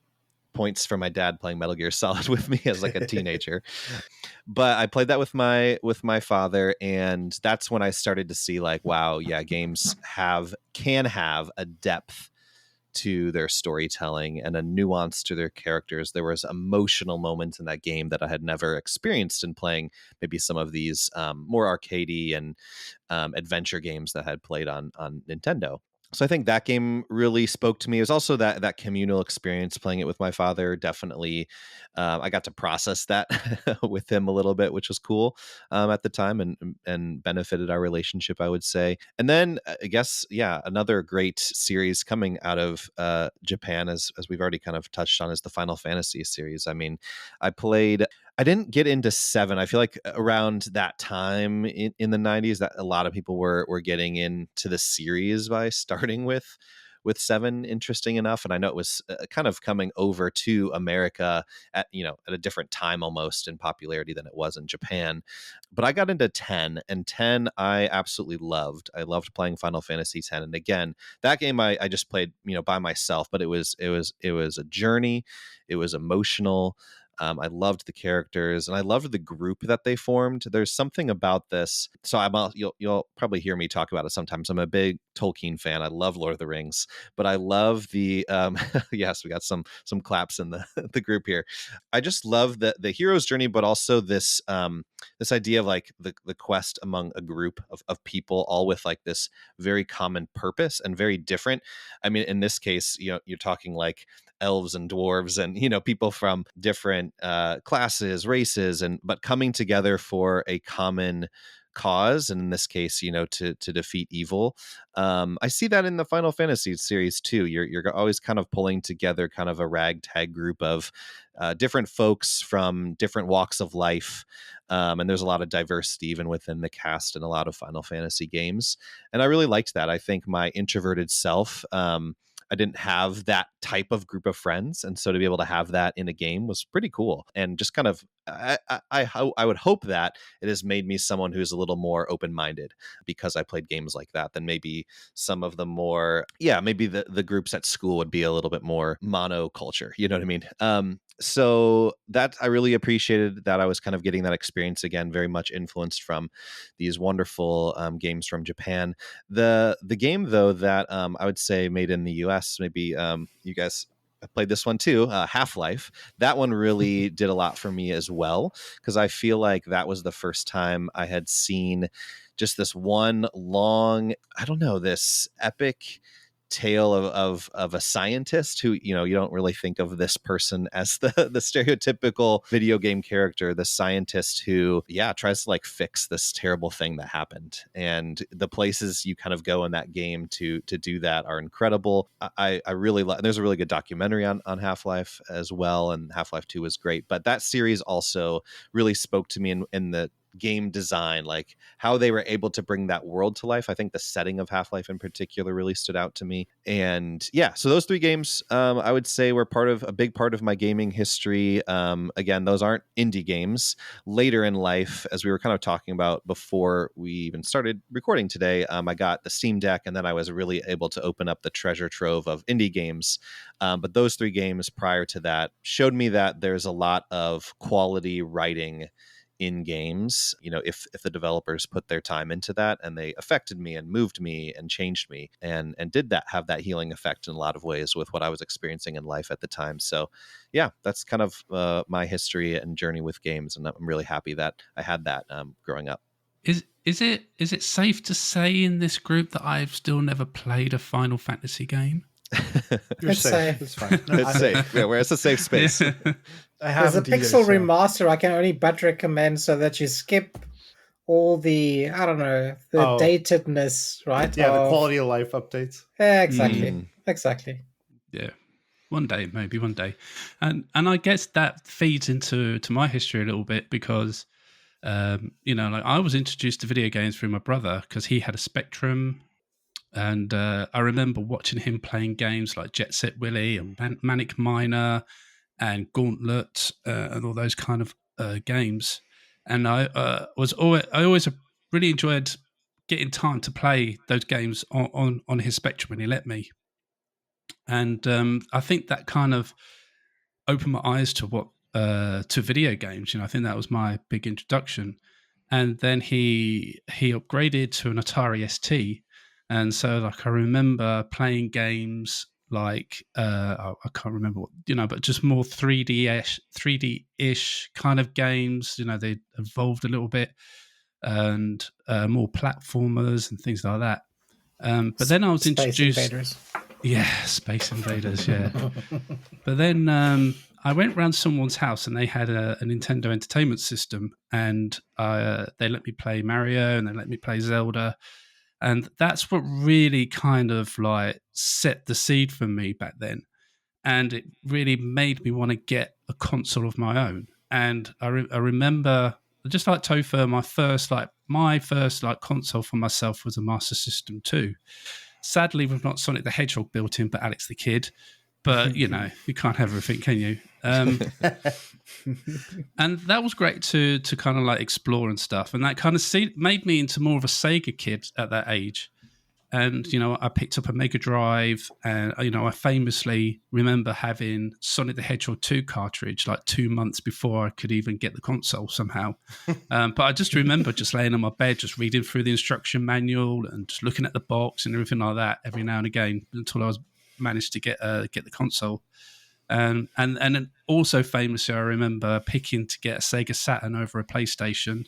points for my dad playing Metal Gear Solid with me as like a teenager. But I played that with my father, and that's when I started to see like, wow, yeah, games can have a depth to their storytelling and a nuance to their characters. There was emotional moments in that game that I had never experienced in playing maybe some of these more arcadey and adventure games that I had played on Nintendo. So I think that game really spoke to me. It was also that communal experience playing it with my father. Definitely, I got to process that with him a little bit, which was cool at the time and benefited our relationship, I would say. And then I guess, another great series coming out of Japan, as we've already kind of touched on, is the Final Fantasy series. I mean, I didn't get into 7. I feel like around that time in the 90s that a lot of people were getting into the series by starting with 7, interesting enough. And I know it was kind of coming over to America at a different time almost in popularity than it was in Japan. But I got into 10, and 10 I absolutely loved. I loved playing Final Fantasy 10. And again, that game I just played, by myself, but it was a journey. It was emotional. I loved the characters and I loved the group that they formed. There's something about this. So you'll probably hear me talk about it sometimes. I'm a big Tolkien fan. I love Lord of the Rings, but I love the yes, we got some claps in the group here. I just love the hero's journey, but also this this idea of like the quest among a group of people, all with like this very common purpose and very different. I mean, in this case, you're talking like elves and dwarves and people from different classes, races, but coming together for a common cause, and in this case to defeat evil. I see that in the Final Fantasy series too. You're always kind of pulling together kind of a ragtag group of different folks from different walks of life, and there's a lot of diversity even within the cast in a lot of Final Fantasy games, and I really liked that. I think my introverted self, I didn't have that type of group of friends, and so to be able to have that in a game was pretty cool. And just kind of, I would hope that it has made me someone who's a little more open-minded because I played games like that than maybe some of the more, maybe the groups at school would be a little bit more monoculture. You know what I mean? So that I really appreciated that I was kind of getting that experience again, very much influenced from these wonderful games from Japan. The game though that I would say made in the US, maybe you guys played this one too, Half-Life. That one really did a lot for me as well, because I feel like that was the first time I had seen just this one long, this epic tale of a scientist who you don't really think of this person as the stereotypical video game character, the scientist who tries to like fix this terrible thing that happened, and the places you kind of go in that game to do that are incredible. I really there's a really good documentary on Half-Life as well, and Half-Life 2 is great, but that series also really spoke to me in the game design, like how they were able to bring that world to life. I think the setting of Half-Life in particular really stood out to me. And yeah, so those 3 games, I would say were a big part of my gaming history. Again, those aren't indie games. Later in life, as we were kind of talking about before we even started recording today, I got the Steam Deck, and then I was really able to open up the treasure trove of indie games. But those 3 games prior to that showed me that there's a lot of quality writing in games, if the developers put their time into that, and they affected me and moved me and changed me, and did that have that healing effect in a lot of ways with what I was experiencing in life at the time. So yeah, that's kind of my history and journey with games, and I'm really happy that I had that growing up. Is it safe to say in this group that I've still never played a Final Fantasy game? You're It's safe. safe. It's fine. It's safe. Yeah, it's a safe space. I There's a haven't either, pixel so- remaster I can only but recommend, so that you skip all the, I don't know, the Oh. datedness, right? Yeah, the of- quality of life updates. Yeah, exactly. Mm. Exactly. Yeah, one day, maybe one day, and I guess that feeds into my history a little bit because, like I was introduced to video games through my brother because he had a Spectrum, and I remember watching him playing games like Jet Set Willy and Manic Miner and Gauntlet and all those kind of games, and I always really enjoyed getting time to play those games on his Spectrum when he let me. And I think that kind of opened my eyes to to video games. I think that was my big introduction. And then he upgraded to an Atari ST, and so like I remember playing games like I can't remember what, but just more 3D-ish kind of games. They evolved a little bit, and more platformers and things like that. But then I was Space introduced. Invaders. Yeah, Space Invaders, yeah. But then I went round someone's house and they had a Nintendo Entertainment System, and they let me play Mario and they let me play Zelda. And that's what really kind of like set the seed for me back then. And it really made me want to get a console of my own. And I remember, just like Tofr, my first console for myself was a Master System 2. Sadly, we've not Sonic the Hedgehog built in, but Alex the Kid. But, you can't have everything, can you? And that was great to kind of like explore and stuff. And that kind of made me into more of a Sega kid at that age. And, I picked up a Mega Drive, and, I famously remember having Sonic the Hedgehog 2 cartridge like 2 months before I could even get the console somehow. But I just remember just laying on my bed, just reading through the instruction manual and just looking at the box and everything like that every now and again until I managed to get the console. And then also famously, I remember picking to get a Sega Saturn over a PlayStation,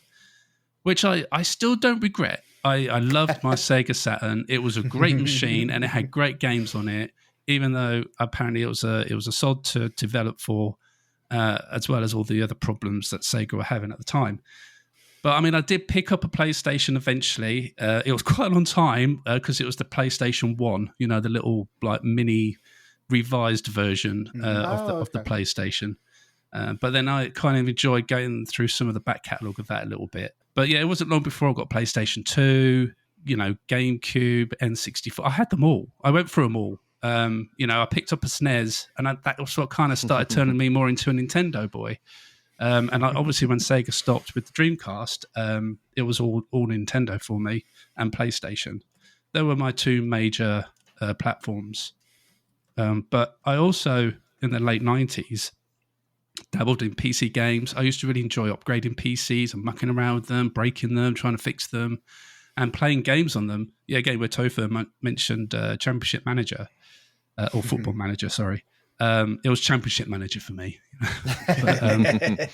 which I still don't regret. I loved my Sega Saturn. It was a great machine and it had great games on it, even though apparently it was a sod to develop for, as well as all the other problems that Sega were having at the time. But I mean, I did pick up a PlayStation eventually. It was quite a long time because it was the PlayStation 1, the little like mini revised version of the PlayStation. But then I kind of enjoyed going through some of the back catalogue of that a little bit. But yeah, it wasn't long before I got PlayStation 2, GameCube, N64. I had them all. I went through them all. I picked up a SNES, and that was what kind of started turning me more into a Nintendo boy. Obviously, when Sega stopped with the Dreamcast, it was all Nintendo for me and PlayStation. They were my two major platforms. But I also, in the late 90s, dabbled in PC games. I used to really enjoy upgrading PCs and mucking around with them, breaking them, trying to fix them, and playing games on them. Yeah, again, where Tofr mentioned Championship Manager, or Football Manager, sorry. It was Championship Manager for me. But,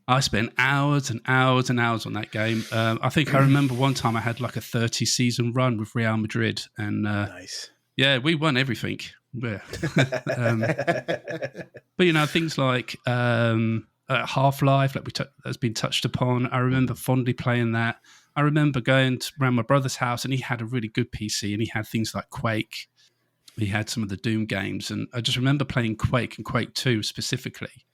I spent hours and hours and hours on that game. I think I remember one time I had like a 30-season run with Real Madrid. And nice. Yeah, we won everything. Yeah. But things like Half-Life, that's been touched upon. I remember fondly playing that. I remember going around my brother's house, and he had a really good PC, and he had things like Quake. He had some of the Doom games, and I just remember playing Quake and Quake 2 specifically.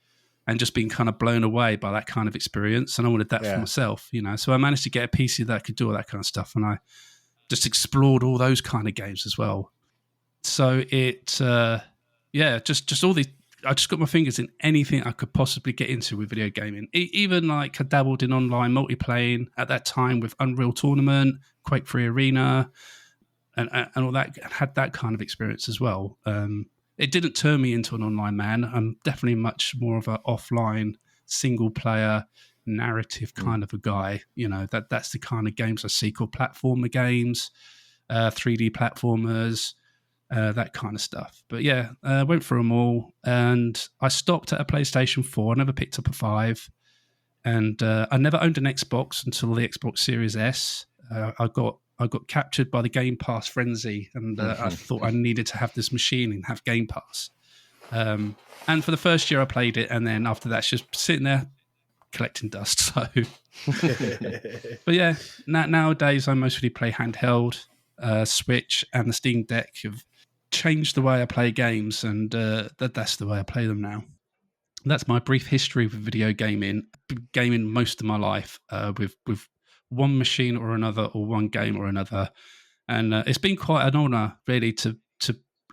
and just being kind of blown away by that kind of experience. And I wanted that for Yeah. myself, So I managed to get a PC that could do all that kind of stuff. And I just explored all those kind of games as well. So just all these, I just got my fingers in anything I could possibly get into with video gaming. Even like I dabbled in online multiplayer at that time with Unreal Tournament, Quake 3 Arena, and all that, and had that kind of experience as well. It didn't turn me into an online man. I'm definitely much more of an offline, single player, narrative kind of a guy. That's the kind of games I seek, or platformer games, 3D platformers, that kind of stuff. But yeah, I went through them all, and I stopped at a PlayStation 4. I never picked up a 5, and I never owned an Xbox until the Xbox Series S. I got captured by the Game Pass frenzy, and I thought I needed to have this machine and have Game Pass. And for the first year I played it, and then after that, it's just sitting there collecting dust. So, but yeah, nowadays I mostly play handheld. Switch and the Steam Deck have changed the way I play games, and that's the way I play them now. That's my brief history with video gaming. Gaming most of my life with one machine or another, or one game or another, and it's been quite an honor, really, to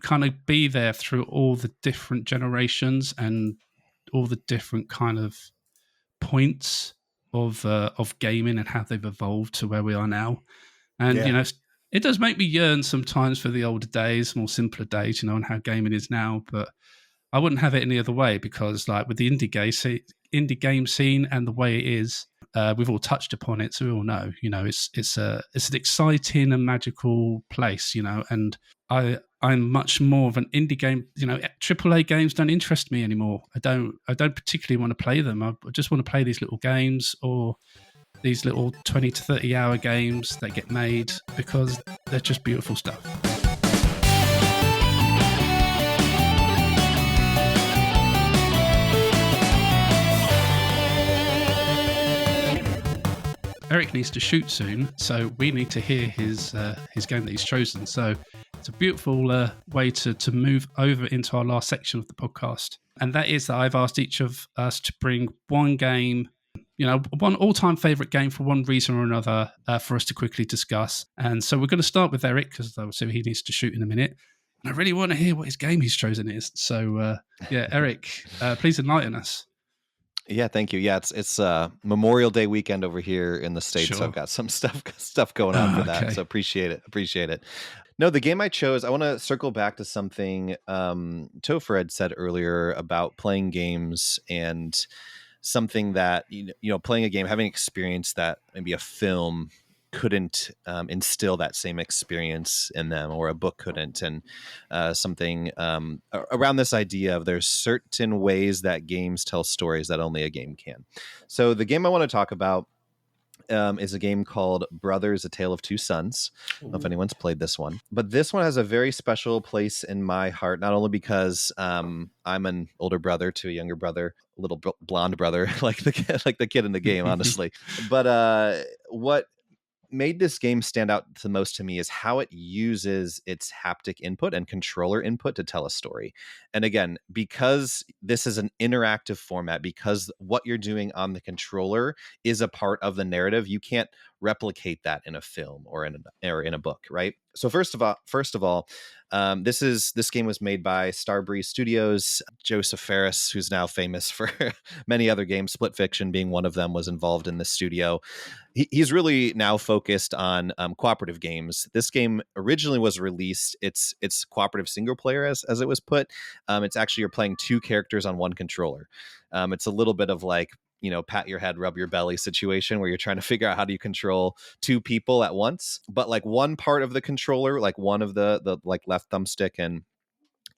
kind of be there through all the different generations and all the different kind of points of gaming and how they've evolved to where we are now. And it does make me yearn sometimes for the older days, more simpler days, and how gaming is now. But I wouldn't have it any other way, because like with the indie game scene and the way it is, we've all touched upon it, so we all know. It's an exciting and magical place. And I'm much more of an indie game. AAA games don't interest me anymore. I don't particularly want to play them. I just want to play these little games, or these little 20 to 30 hour games that get made, because they're just beautiful stuff. Erik needs to shoot soon, so we need to hear his game that he's chosen. So it's a beautiful way to move over into our last section of the podcast. And that is that I've asked each of us to bring one game, one all-time favorite game for one reason or another, for us to quickly discuss. And so we're going to start with Erik, because obviously he needs to shoot in a minute. And I really want to hear what his game he's chosen is. So Erik, please enlighten us. Yeah, thank you. Yeah, it's Memorial Day weekend over here in the States, Sure. so I've got some stuff going on for that. So appreciate it. No, the game I chose, I want to circle back to something Tofr had said earlier about playing games, and something that playing a game, having experience that maybe a film couldn't instill that same experience in them, or a book couldn't. And something around this idea of there's certain ways that games tell stories that only a game can. So the game I want to talk about is a game called Brothers: A Tale of Two Sons. I don't know if anyone's played this one, but this one has a very special place in my heart, not only because I'm an older brother to a younger brother, a little blonde brother, like the kid in the game, honestly. But what made this game stand out the most to me is how it uses its haptic input and controller input to tell a story. And again, because this is an interactive format, because what you're doing on the controller is a part of the narrative, you can't replicate that in a film or in a book, right? So first of all, this game was made by Starbreeze Studios. Joseph Ferris, who's now famous for many other games, Split Fiction being one of them, was involved in the studio. He's really now focused on cooperative games. This game originally was released. It's cooperative single player, as it was put. It's actually you're playing two characters on one controller. It's a little bit of like, pat your head, rub your belly situation, where you're trying to figure out how do you control two people at once. But like one part of the controller, like one of the like left thumbstick and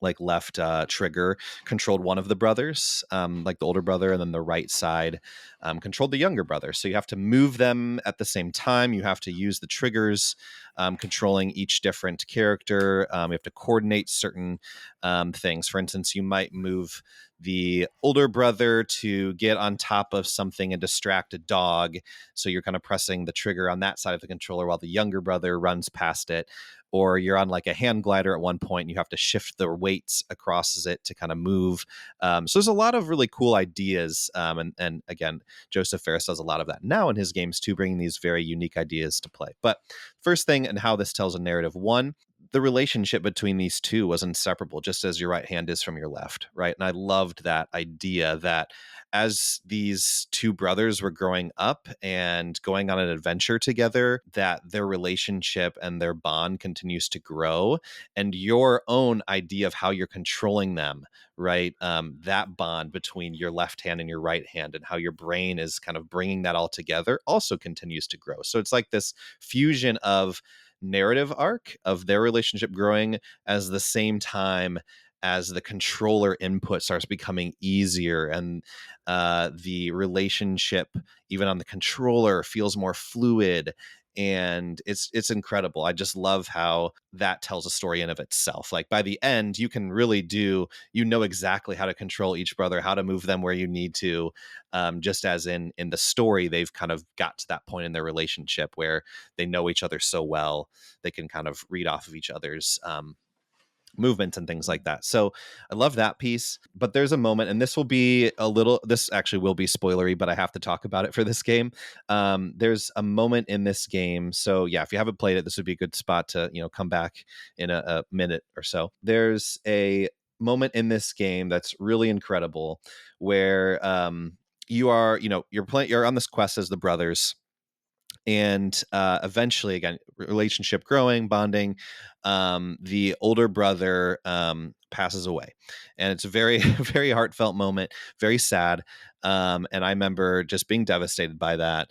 like left trigger controlled one of the brothers, like the older brother, and then the right side controlled the younger brother. So you have to move them at the same time. You have to use the triggers controlling each different character. You have to coordinate certain things. For instance, you might move the older brother to get on top of something and distract a dog. So you're kind of pressing the trigger on that side of the controller while the younger brother runs past it. Or you're on like a hand glider at one point and you have to shift the weights across it to kind of move. So there's a lot of really cool ideas. And again, Joseph Fares does a lot of that now in his games too, bringing these very unique ideas to play. But first thing, and how this tells a narrative, one, the relationship between these two was inseparable, just as your right hand is from your left, right? And I loved that idea that as these two brothers were growing up and going on an adventure together, that their relationship and their bond continues to grow, and your own idea of how you're controlling them, right? That bond between your left hand and your right hand and how your brain is kind of bringing that all together also continues to grow. So it's like this fusion of narrative arc of their relationship growing as the same time as the controller input starts becoming easier, and the relationship even on the controller feels more fluid. And it's incredible. I just love how that tells a story in of itself. Like by the end, you can really know exactly how to control each brother, how to move them where you need to. Just as in the story, they've kind of got to that point in their relationship where they know each other so well, they can kind of read off of each other's movements and things like that. So I love that piece. But there's a moment, and this actually will be spoilery, but I have to talk about it for this game. There's a moment in this game. So yeah, if you haven't played it, this would be a good spot to, come back in a minute or so. There's a moment in this game that's really incredible where you're on this quest as the brothers. And eventually, again, relationship growing, bonding, the older brother passes away. And it's a very, very heartfelt moment, very sad. And I remember just being devastated by that.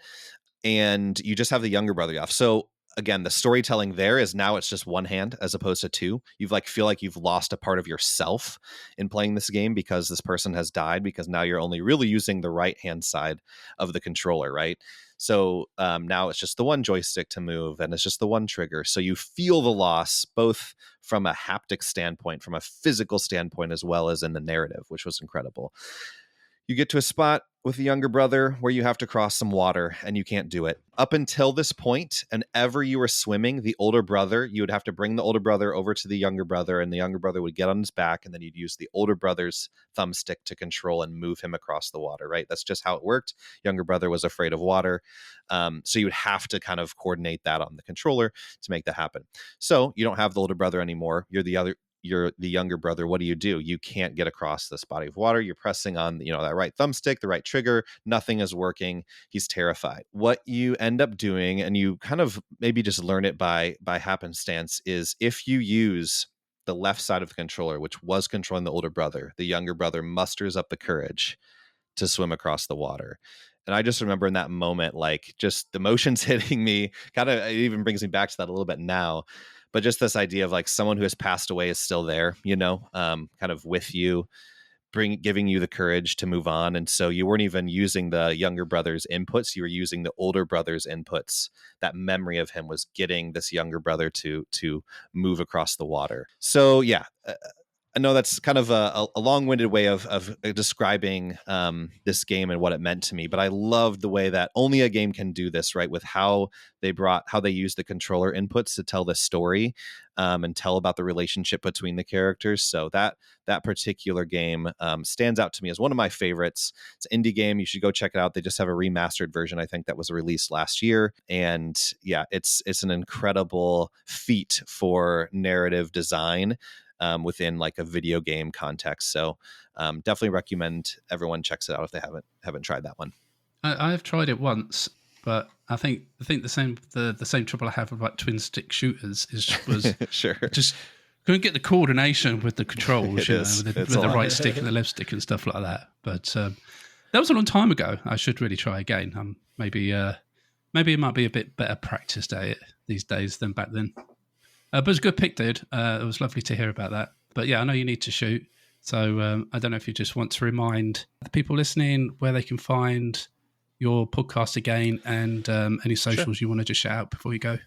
And you just have the younger brother off. So again, the storytelling there is now it's just one hand as opposed to two. You've feel like you've lost a part of yourself in playing this game because this person has died, because now you're only really using the right hand side of the controller, right? So now it's just the one joystick to move, and it's just the one trigger. So you feel the loss both from a haptic standpoint, from a physical standpoint, as well as in the narrative, which was incredible. You get to a spot with the younger brother where you have to cross some water, and you can't do it. Up until this point, and ever you were swimming, the older brother, you would have to bring the older brother over to the younger brother, and the younger brother would get on his back, and then you'd use the older brother's thumbstick to control and move him across the water, right? That's just how it worked. Younger brother was afraid of water. So you would have to kind of coordinate that on the controller to make that happen. So you don't have the older brother anymore. You're the younger brother. What do? You can't get across this body of water. You're pressing on, that right thumbstick, the right trigger. Nothing is working. He's terrified. What you end up doing, and you kind of maybe just learn it by happenstance, is if you use the left side of the controller, which was controlling the older brother, the younger brother musters up the courage to swim across the water. And I just remember in that moment, like just the emotions hitting me, kind of, it even brings me back to that a little bit now. But just this idea of like someone who has passed away is still there, kind of with you, giving you the courage to move on. And so you weren't even using the younger brother's inputs. You were using the older brother's inputs. That memory of him was getting this younger brother to move across the water. So yeah, I know that's kind of a long-winded way of describing this game and what it meant to me, but I loved the way that only a game can do this, right? With how they use the controller inputs to tell the story and tell about the relationship between the characters. So that particular game stands out to me as one of my favorites. It's an indie game. You should go check it out. They just have a remastered version, I think, that was released last year. And yeah, it's an incredible feat for narrative design within like a video game context. So definitely recommend everyone checks it out if they haven't tried that one. I've tried it once, but I think the same trouble I have with like twin stick shooters was sure. Just couldn't get the coordination with the controls, with the right stick and the left stick and stuff like that. But that was a long time ago. I should really try again. Maybe it might be a bit better practiced at it these days than back then. But it's a good pick, dude. It was lovely to hear about that. But yeah, I know you need to shoot. So I don't know if you just want to remind the people listening where they can find your podcast again and any socials you want to just shout out before you go.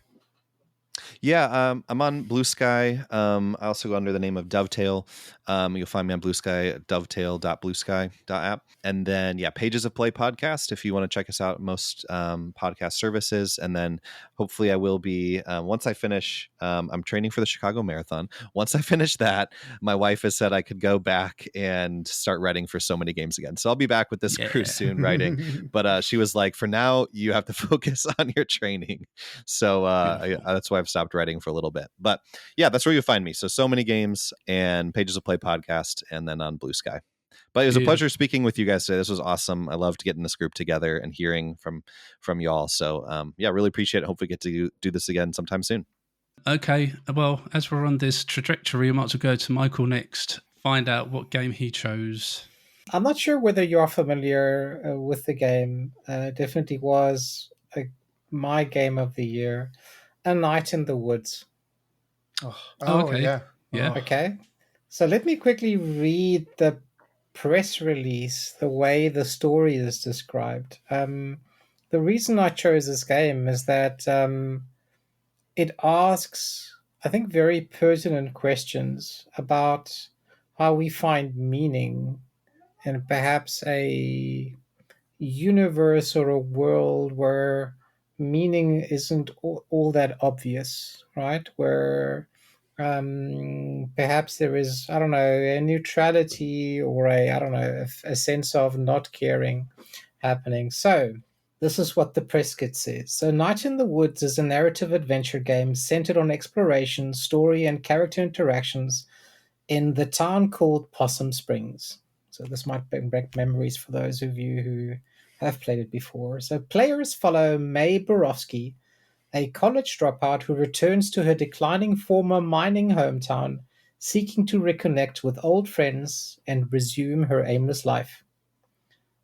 Yeah, I'm on BlueSky. I also go under the name of Dovetail. You'll find me on BlueSky at dovetail.bluesky.app. And then, yeah, Pages of Play podcast if you want to check us out at most podcast services. And then hopefully I will be, once I finish, I'm training for the Chicago Marathon. Once I finish that, my wife has said I could go back and start writing for So Many Games again. So I'll be back with this crew soon writing. But she was like, for now, you have to focus on your training. So that's why I've stopped writing for a little bit. But yeah, that's where you'll find me. So Many Games and Pages of Play podcast, and then on BlueSky. But it was a pleasure speaking with you guys today. This was awesome. I loved getting this group together and hearing from y'all. So yeah, really appreciate it. Hope we get to do this again sometime soon. Okay, well, as we're on this trajectory, we might as well go to Michael next. Find out what game he chose. I'm not sure whether you're familiar with the game. Definitely was my game of the year, A Night in the Woods. Oh, okay. Yeah. Okay. So let me quickly read the press release, the way the story is described. The reason I chose this game is that it asks, I think, very pertinent questions about how we find meaning and perhaps a universe or a world where meaning isn't all that obvious, right? Where perhaps there is, I don't know, a neutrality or a sense of not caring happening. So, this is what the press kit says. So, Night in the Woods is a narrative adventure game centered on exploration, story, and character interactions in the town called Possum Springs. So, this might bring back memories for those of you who have played it before. So, players follow May Borowski, a college dropout who returns to her declining former mining hometown, seeking to reconnect with old friends and resume her aimless life.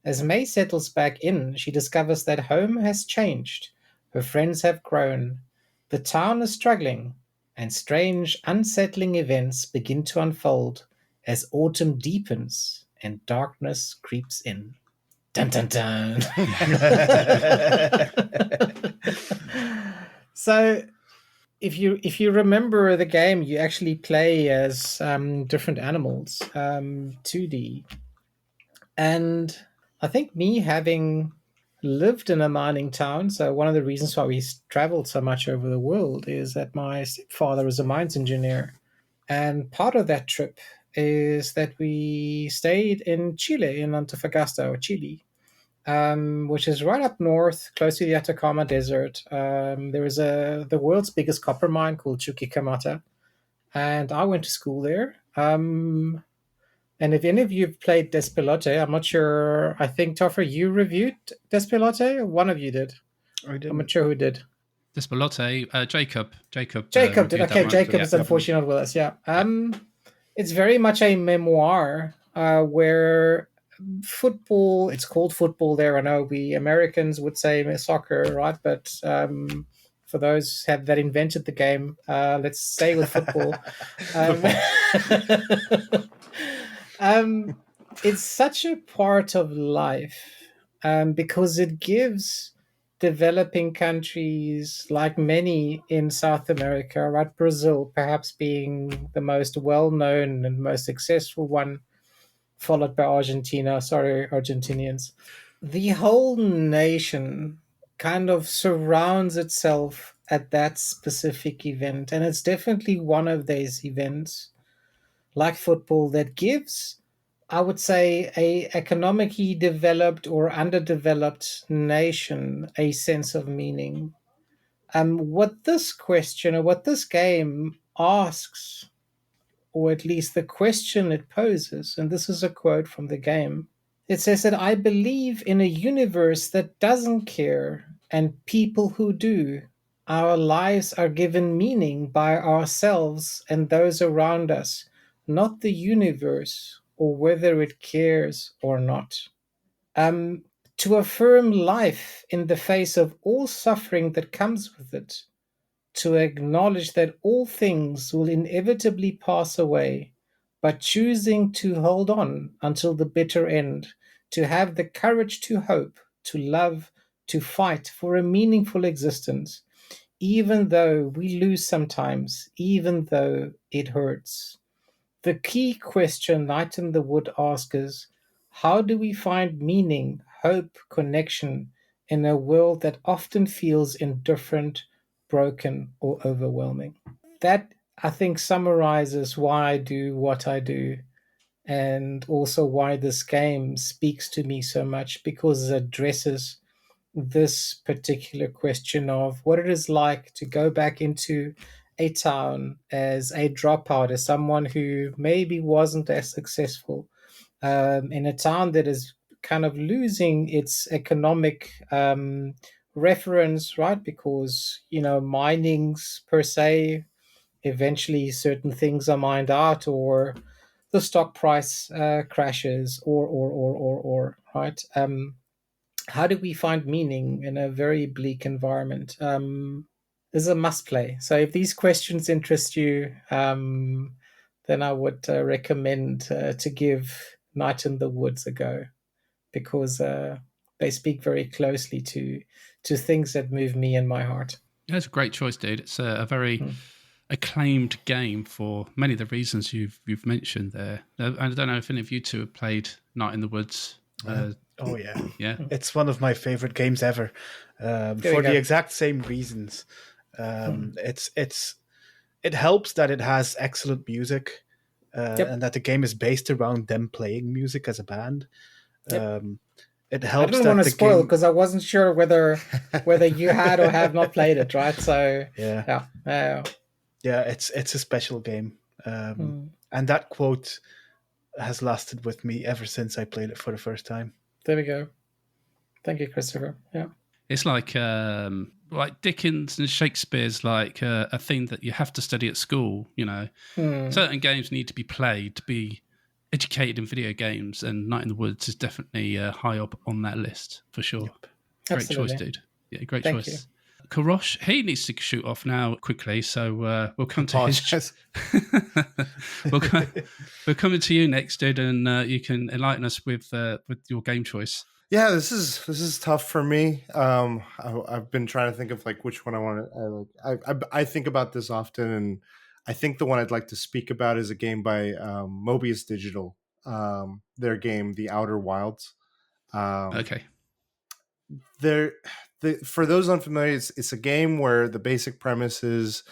As May settles back in, she discovers that home has changed, her friends have grown, the town is struggling, and strange, unsettling events begin to unfold as autumn deepens and darkness creeps in. Dun dun dun. So, if you remember the game, you actually play as different animals, 2D, and I think me having lived in a mining town, so one of the reasons why we traveled so much over the world is that my stepfather is a mines engineer, and part of that trip is that we stayed in Chile, in Antofagasta, or Chile, which is right up north, close to the Atacama Desert. There is the world's biggest copper mine called Chuquicamata, and I went to school there. And if any of you have played Despelote, I'm not sure. I think, Toffer, you reviewed Despelote? One of you did. I didn't. I'm not sure who did. Despelote, Jacob. Jacob did. Okay, Jacob is unfortunately not with us. Yeah. It's very much a memoir where football, it's called football there. I know we Americans would say soccer, right? But for those that invented the game, let's stay with football. It's such a part of life because it gives developing countries, like many in South America, right? Brazil perhaps being the most well-known and most successful one, followed by Argentina. Sorry, Argentinians. The whole nation kind of surrounds itself at that specific event, and it's definitely one of those events, like football, that gives, I would say, a economically developed or underdeveloped nation a sense of meaning. What this question or what this game asks, or at least the question it poses, and this is a quote from the game. It says that I believe in a universe that doesn't care and people who do. Our lives are given meaning by ourselves and those around us, not the universe or whether it cares or not. To affirm life in the face of all suffering that comes with it, to acknowledge that all things will inevitably pass away, but choosing to hold on until the bitter end, to have the courage to hope, to love, to fight for a meaningful existence, even though we lose sometimes, even though it hurts. The key question Night in the Wood asks is, how do we find meaning, hope, connection in a world that often feels indifferent, broken, or overwhelming? That, I think, summarizes why I do what I do, and also why this game speaks to me so much, because it addresses this particular question of what it is like to go back into a town as a dropout, as someone who maybe wasn't as successful, in a town that is kind of losing its economic reference, right? Because, mining's per se, eventually certain things are mined out, or the stock price crashes, or, right? How do we find meaning in a very bleak environment? This is a must play. So if these questions interest you, then I would recommend to give Night in the Woods a go, because they speak very closely to things that move me in my heart. That's a great choice, dude. It's a very acclaimed game for many of the reasons you've mentioned there. I don't know if any of you two have played Night in the Woods. Oh yeah, Yeah. it's one of my favorite games ever, you for go. the exact same reasons. It helps that it has excellent music, Yep. and that the game is based around them playing music as a band. Yep. It I helps didn't that want to the spoil game, because I wasn't sure whether you had or have not played it, right? So yeah, yeah. it's a special game, Mm. and that quote has lasted with me ever since I played it for the first time. There we go. Thank you, Christopher. Yeah. It's like Dickens and Shakespeare's like a thing that you have to study at school. Certain games need to be played to be educated in video games, and Night in the Woods is definitely high up on that list for sure. Yep. Great Absolutely. choice, dude. Yeah, great Thank choice. Kurosh, he needs to shoot off now quickly, so we'll come to his. We're coming to you next, dude, and you can enlighten us with your game choice. Yeah, this is tough for me. I've been trying to think of like which one I want to. I think about this often, and I think the one I'd like to speak about is a game by Mobius Digital. Their game, The Outer Wilds. Okay. For those unfamiliar, it's a game where the basic premise is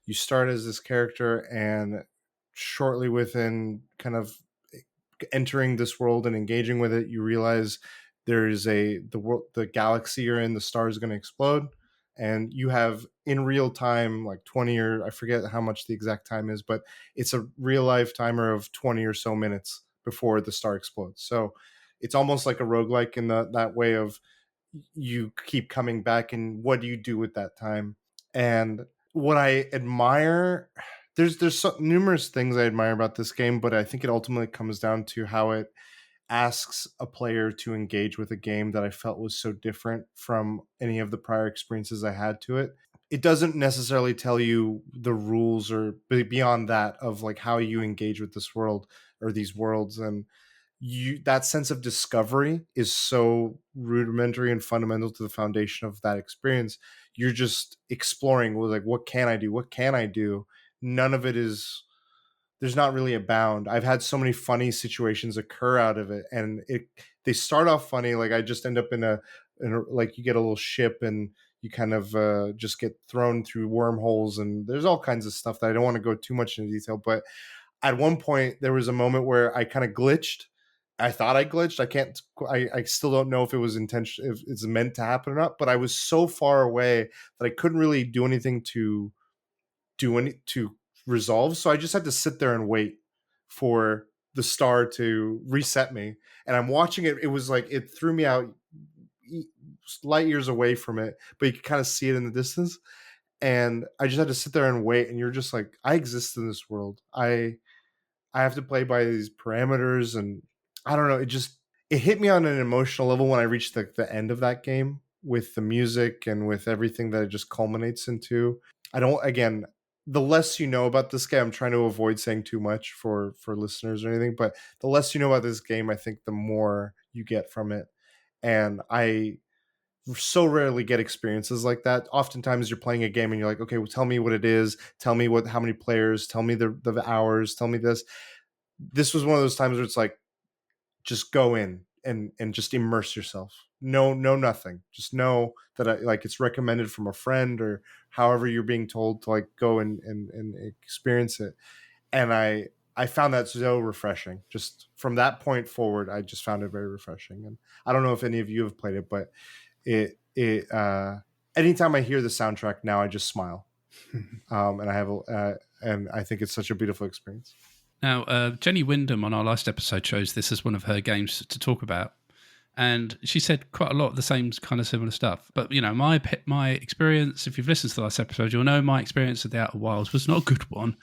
you start as this character, and shortly within kind of entering this world and engaging with it, you realize there's the galaxy you're in, the star is going to explode, and you have in real time like 20, or I forget how much the exact time is, but it's a real life timer of 20 or so minutes before the star explodes. So it's almost like a roguelike in that way of you keep coming back, and what do you do with that time? And what I admire, there's numerous things I admire about this game, but I think it ultimately comes down to how it asks a player to engage with a game that I felt was so different from any of the prior experiences I had to it. It doesn't necessarily tell you the rules or beyond that of like how you engage with this world or these worlds, and that sense of discovery is so rudimentary and fundamental to the foundation of that experience. You're just exploring, like, what can I do? None of it is, there's not really a bound. I've had so many funny situations occur out of it, and they start off funny. Like I just end up in a like you get a little ship and you kind of just get thrown through wormholes, and there's all kinds of stuff that I don't want to go too much into detail. But at one point there was a moment where I kind of glitched. I thought I glitched. I still don't know if it was intentional, if it's meant to happen or not, but I was so far away that I couldn't really do anything to resolve. So I just had to sit there and wait for the star to reset me. And I'm watching it. It was like, it threw me out light years away from it, but you could kind of see it in the distance. And I just had to sit there and wait. And you're just like, I exist in this world. I have to play by these parameters, and I don't know. It hit me on an emotional level when I reached the end of that game with the music and with everything that it just culminates into. Again, the less you know about this game, I'm trying to avoid saying too much for listeners or anything, but the less you know about this game, I think the more you get from it. And I so rarely get experiences like that. Oftentimes you're playing a game and you're like, okay, well, tell me what it is, tell me how many players, tell me the hours, tell me this. This was one of those times where it's like, just go in and just immerse yourself. No, nothing. Just know that it's recommended from a friend, or however you're being told to like go and experience it. And I found that so refreshing. Just from that point forward, I just found it very refreshing. And I don't know if any of you have played it, but anytime I hear the soundtrack now, I just smile. And I have and I think it's such a beautiful experience. Now, Jenny Wyndham on our last episode chose this as one of her games to talk about. And she said quite a lot of the same kind of similar stuff. But, you know, my experience, if you've listened to the last episode, you'll know my experience of the Outer Wilds was not a good one.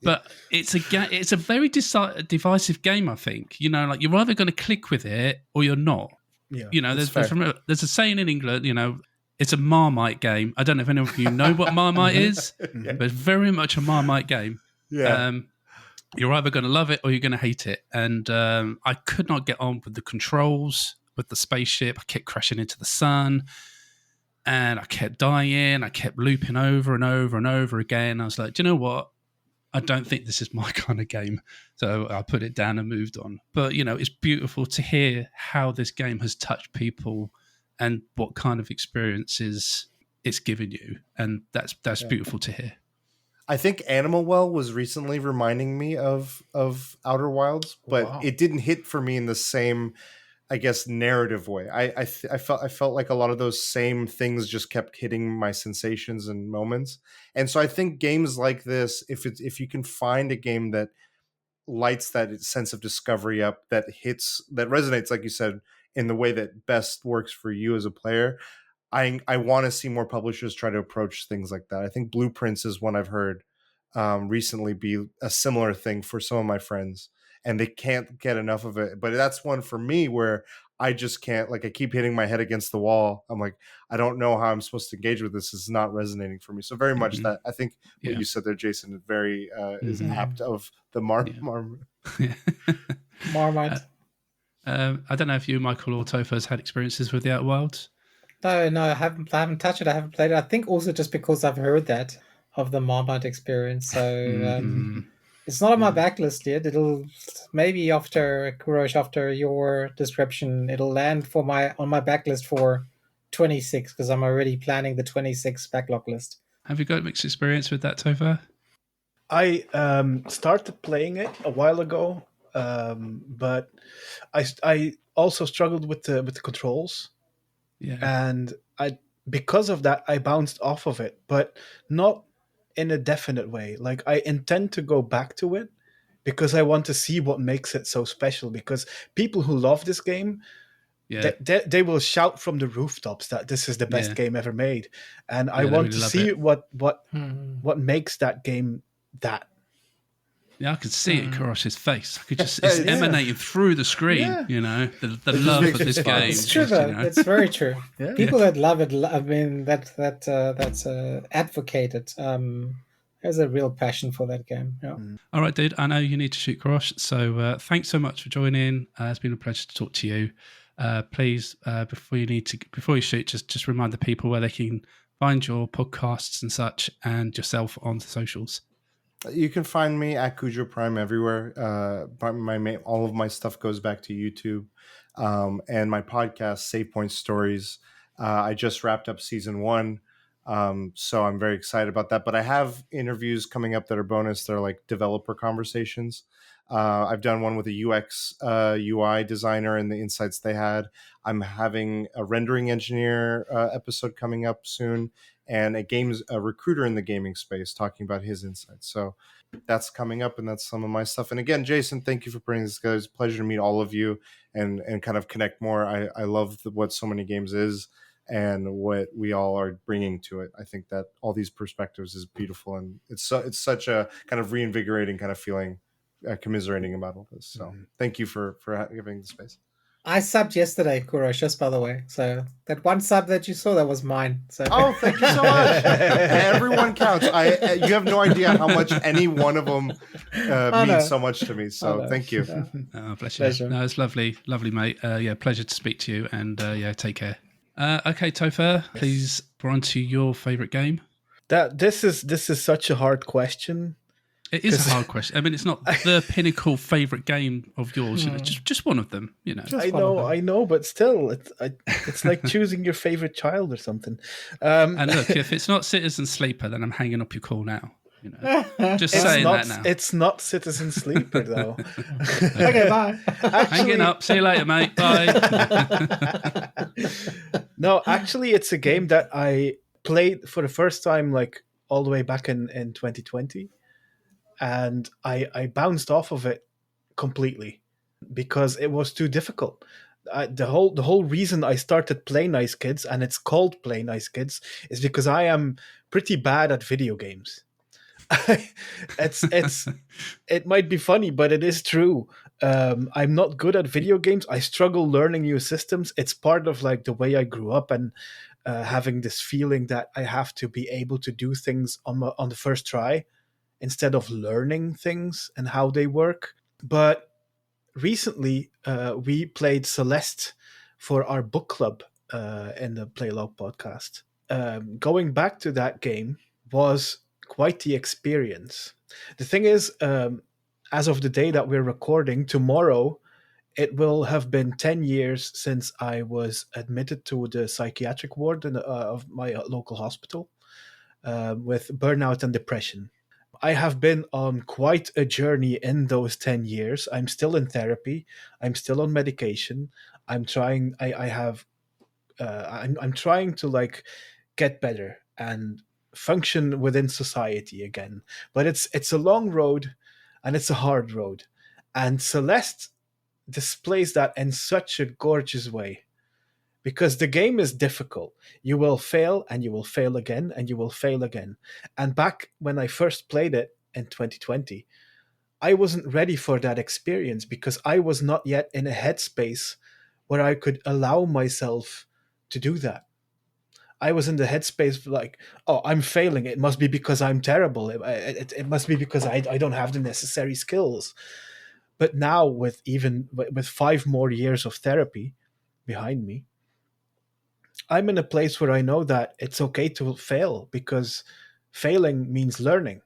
But it's a very divisive game, I think. You know, like you're either going to click with it or you're not. Yeah, you know, there's a saying in England, you know, it's a Marmite game. I don't know if any of you know what Marmite is, but it's very much a Marmite game. Yeah. You're either going to love it or you're going to hate it. And I could not get on with the controls, with the spaceship. I kept crashing into the sun and I kept dying. I kept looping over and over and over again. I was like, do you know what? I don't think this is my kind of game. So I put it down and moved on. But, you know, it's beautiful to hear how this game has touched people and what kind of experiences it's given you. And that's beautiful to hear. I think Animal Well was recently reminding me of Outer Wilds, but it didn't hit for me in the same, I guess, narrative way. I felt like a lot of those same things just kept hitting my sensations and moments. And so I think games like this, if you can find a game that lights that sense of discovery up, that resonates, like you said, in the way that best works for you as a player, I want to see more publishers try to approach things like that. I think Blueprints is one I've heard recently be a similar thing for some of my friends, and they can't get enough of it. But that's one for me where I just can't, like, I keep hitting my head against the wall. I'm like, I don't know how I'm supposed to engage with this. It's not resonating for me. So very much that, I think what you said there, Jason, very is apt of the Marmite. I don't know if you, Michael, or Tofr has had experiences with the Outer Wilds. No, I haven't touched it. I haven't played it. I think also just because I've heard that of the Marmite experience. So it's not on my backlist yet. It'll maybe after Kurosh, after your description, it'll land on my backlist for 26 because I'm already planning the 26 backlog list. Have you got mixed experience with that, Tofr? I started playing it a while ago, but I also struggled with the controls. Yeah. And because of that, I bounced off of it, but not in a definite way. Like, I intend to go back to it because I want to see what makes it so special. Because people who love this game, they will shout from the rooftops that this is the best game ever made. And I want to see what makes that game that. Yeah, I could see it in Kurosh's face. I could just, it's emanating through the screen, you know, the love of this game. It's true, though. You know? It's very true. People that love it, I mean, that's advocated. There's a real passion for that game. Yeah. All right, dude, I know you need to shoot Kurosh, so thanks so much for joining. It's been a pleasure to talk to you. Please, before you shoot, just remind the people where they can find your podcasts and such, and yourself on the socials. You can find me at Kujo Prime everywhere. All of my stuff goes back to YouTube. And my podcast, Save Point Stories. I just wrapped up season 1. So I'm very excited about that. But I have interviews coming up that are bonus. They're like developer conversations. I've done one with a UX UI designer and the insights they had. I'm having a rendering engineer episode coming up soon, and a recruiter in the gaming space talking about his insights. So that's coming up, and that's some of my stuff. And again, Jason, thank you for bringing this together. It's a pleasure to meet all of you and kind of connect more. I love what So Many Games is and what we all are bringing to it. I think that all these perspectives is beautiful, and it's such a kind of reinvigorating kind of feeling, commiserating about all this. So thank you for giving the space. I subbed yesterday, Kurosh, just by the way. So that one sub that you saw, that was mine. So Oh, thank you so much. Everyone counts. You have no idea how much any one of them I means know. so much to me. I So know. thank you. Yeah. Oh, bless you. Pleasure. No, it's lovely, mate. Yeah, pleasure to speak to you, and take care. Okay, Tofr, please, we're on to your favourite game. This is such a hard question. It is a hard question. I mean, it's not the pinnacle favourite game of yours. You know, just one of them. You know, I know, but still, it's like choosing your favorite child or something. and look, if it's not Citizen Sleeper, then I'm hanging up your call now. You know, just saying that now. It's not Citizen Sleeper though. Okay, bye. Hanging up. See you later, mate. Bye. No, actually, it's a game that I played for the first time, like all the way back in 2020, and I bounced off of it completely because it was too difficult. The whole reason I started Play Nice Kids, and it's called Play Nice Kids, is because I am pretty bad at video games. It might be funny, but it is true. I'm not good at video games. I struggle learning new systems. It's part of like the way I grew up, and having this feeling that I have to be able to do things on the first try instead of learning things and how they work. But recently, we played Celeste for our book club in the Playlog podcast. Going back to that game was quite the experience. The thing is, as of the day that we're recording, tomorrow, it will have been 10 years since I was admitted to the psychiatric ward of my local hospital with burnout and depression. I have been on quite a journey in those 10 years. I'm still in therapy. I'm still on medication. I'm trying, I have, I'm trying to like get better and function within society again. But it's a long road and it's a hard road. And Celeste displays that in such a gorgeous way because the game is difficult. You will fail and you will fail again and you will fail again. And back when I first played it in 2020, I wasn't ready for that experience because I was not yet in a headspace where I could allow myself to do that. I was in the headspace like, oh, I'm failing. It must be because I'm terrible. It must be because I don't have the necessary skills. But now with 5 more years of therapy behind me, I'm in a place where I know that it's okay to fail because failing means learning.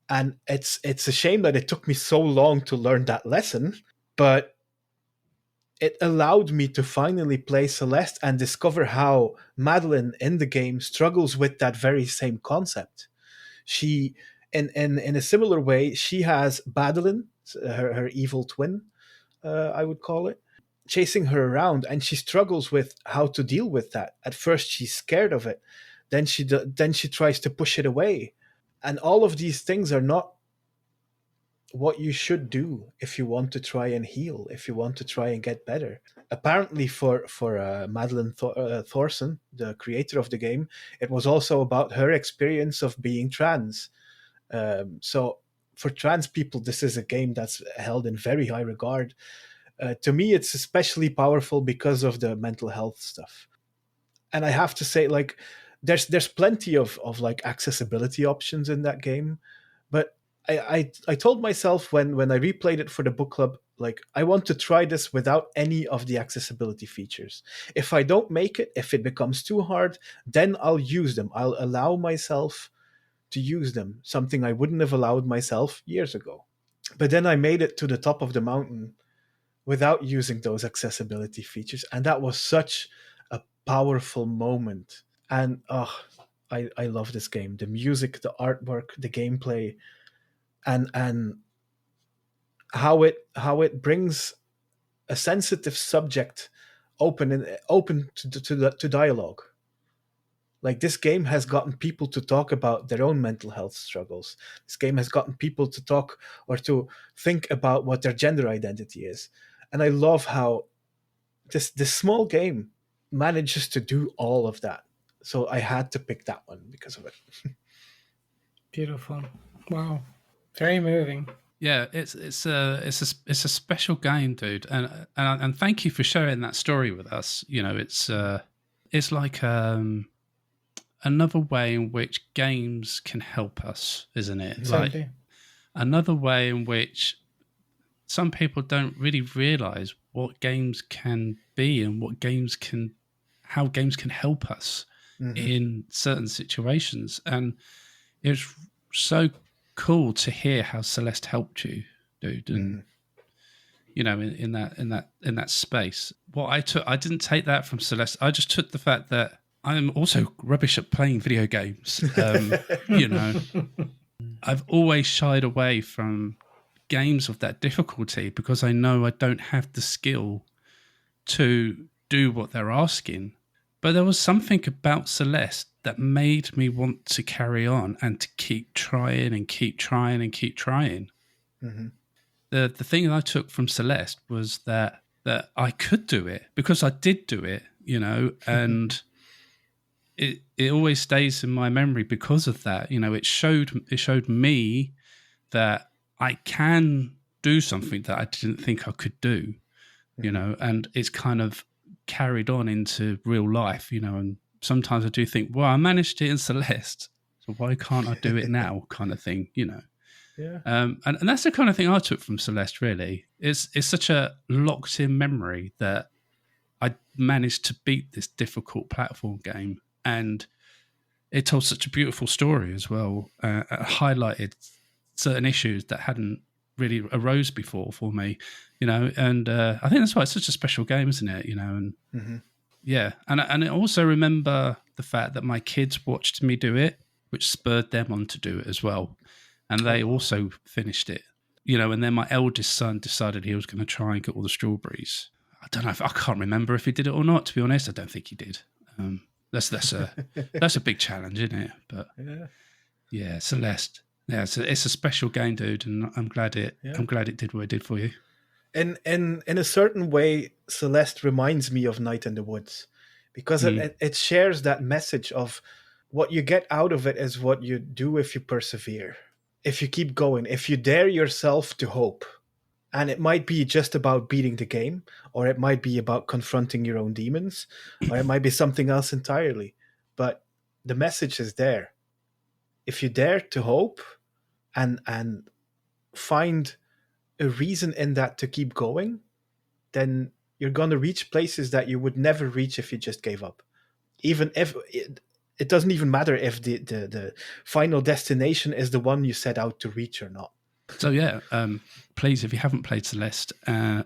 And it's a shame that it took me so long to learn that lesson, but it allowed me to finally play Celeste and discover how Madeline in the game struggles with that very same concept. She, in a similar way, she has Madeline, her evil twin, I would call it, chasing her around, and she struggles with how to deal with that. At first, she's scared of it. Then she tries to push it away, and all of these things are not what you should do if you want to try and heal, if you want to try and get better. Apparently, for Madeline Thorson, the creator of the game, it was also about her experience of being trans. So for trans people, this is a game that's held in very high regard. To me, it's especially powerful because of the mental health stuff. And I have to say, like, there's plenty of like accessibility options in that game, but I told myself when I replayed it for the book club, like, I want to try this without any of the accessibility features. If I don't make it, if it becomes too hard, then I'll use them. I'll allow myself to use them, something I wouldn't have allowed myself years ago. But then I made it to the top of the mountain without using those accessibility features, and that was such a powerful moment. And I love this game. The music, the artwork, the gameplay, and how it brings a sensitive subject open to dialogue. Like, this game has gotten people to talk about their own mental health struggles. This game has gotten people to talk or to think about what their gender identity is. And I love how this small game manages to do all of that. So I had to pick that one because of it. Beautiful. Wow. Very moving. Yeah, it's a special game, dude, and thank you for sharing that story with us. You know, it's like another way in which games can help us, isn't it? Like Totally. another way in which some people don't really realize what games can be and how games can help us in certain situations. And it's so cool to hear how Celeste helped you, dude. And you know, in that space. What I didn't take that from Celeste. I just took the fact that I'm also rubbish at playing video games. You know, I've always shied away from games of that difficulty because I know I don't have the skill to do what they're asking. But there was something about Celeste that made me want to carry on and to keep trying and keep trying and keep trying. The thing I took from Celeste was that I could do it because I did do it, you know, and it always stays in my memory because of that. You know, it showed me that I can do something that I didn't think I could do, you know, and it's kind of carried on into real life, you know, and sometimes I do think, well, I managed it in Celeste, so why can't I do it now, kind of thing, you know. Yeah. And that's the kind of thing I took from Celeste, really. It's such a locked-in memory that I managed to beat this difficult platform game, and it told such a beautiful story as well. It highlighted certain issues that hadn't really arose before for me, you know, and I think that's why it's such a special game, isn't it? You know, and yeah, and I also remember the fact that my kids watched me do it, which spurred them on to do it as well, and they also finished it, you know. And then my eldest son decided he was going to try and get all the strawberries. I don't know I can't remember if he did it or not. To be honest, I don't think he did. That's a big challenge, isn't it? But yeah, Celeste. Yeah, it's a special game, dude, and I'm glad it did what it did for you. In a certain way, Celeste reminds me of Night in the Woods, because it shares that message of what you get out of it is what you do if you persevere, if you keep going, if you dare yourself to hope. And it might be just about beating the game, or it might be about confronting your own demons, or it might be something else entirely. But the message is there. If you dare to hope and find a reason in that to keep going, then you're going to reach places that you would never reach if you just gave up. Even if it doesn't even matter if the final destination is the one you set out to reach or not. So yeah, please, if you haven't played Celeste,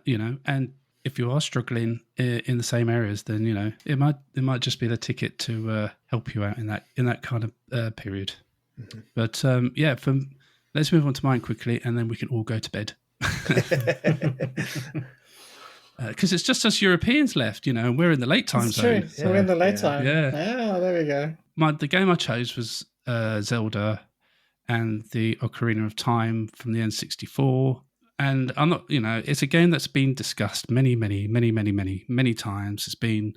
you know, and if you are struggling in the same areas, then you know it might just be the ticket to help you out in that kind of period. But yeah, let's move on to mine quickly, and then we can all go to bed. Because it's just us Europeans left, you know, and we're in the late time zone. True. So we're in the late time. Yeah. There we go. The game I chose was Zelda and the Ocarina of Time from the N64. And I'm not, you know, it's a game that's been discussed many times. It's been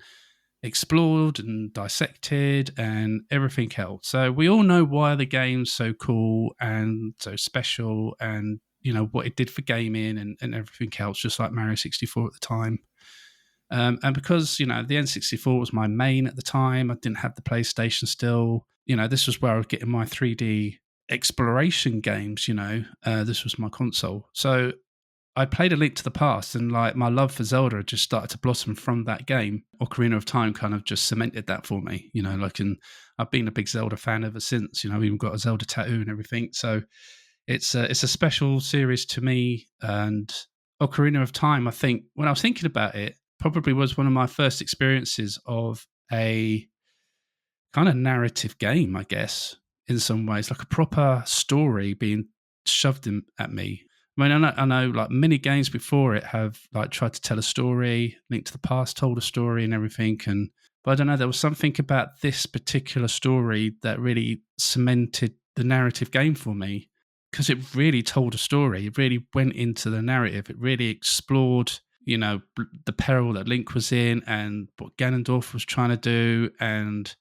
explored and dissected and everything else. So we all know why the game's so cool and so special, and you know what it did for gaming and everything else, just like Mario 64 at the time. And because, you know, the N64 was my main at the time, I didn't have the PlayStation still. You know, this was where I was getting my 3D exploration games, you know. This was my console. So I played A Link to the Past, and like my love for Zelda just started to blossom from that game. Ocarina of Time kind of just cemented that for me, you know, like, and I've been a big Zelda fan ever since, you know. I've even got a Zelda tattoo and everything. So it's a special series to me. And Ocarina of Time, I think, when I was thinking about it, probably was one of my first experiences of a kind of narrative game, I guess, in some ways, like a proper story being shoved at me. I mean, I know like many games before it have like tried to tell a story. Link to the Past told a story and everything, but I don't know, there was something about this particular story that really cemented the narrative game for me, because it really told a story. It really went into the narrative. It really explored, you know, the peril that Link was in and what Ganondorf was trying to do, and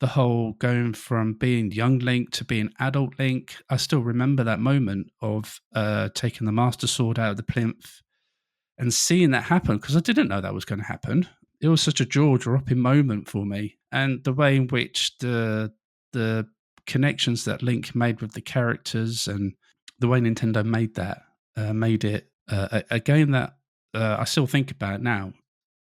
the whole going from being young Link to being adult Link. I still remember that moment of taking the Master Sword out of the plinth and seeing that happen, because I didn't know that was going to happen. It was such a jaw-dropping moment for me, and the way in which the connections that Link made with the characters and the way Nintendo made that made it a game that I still think about now.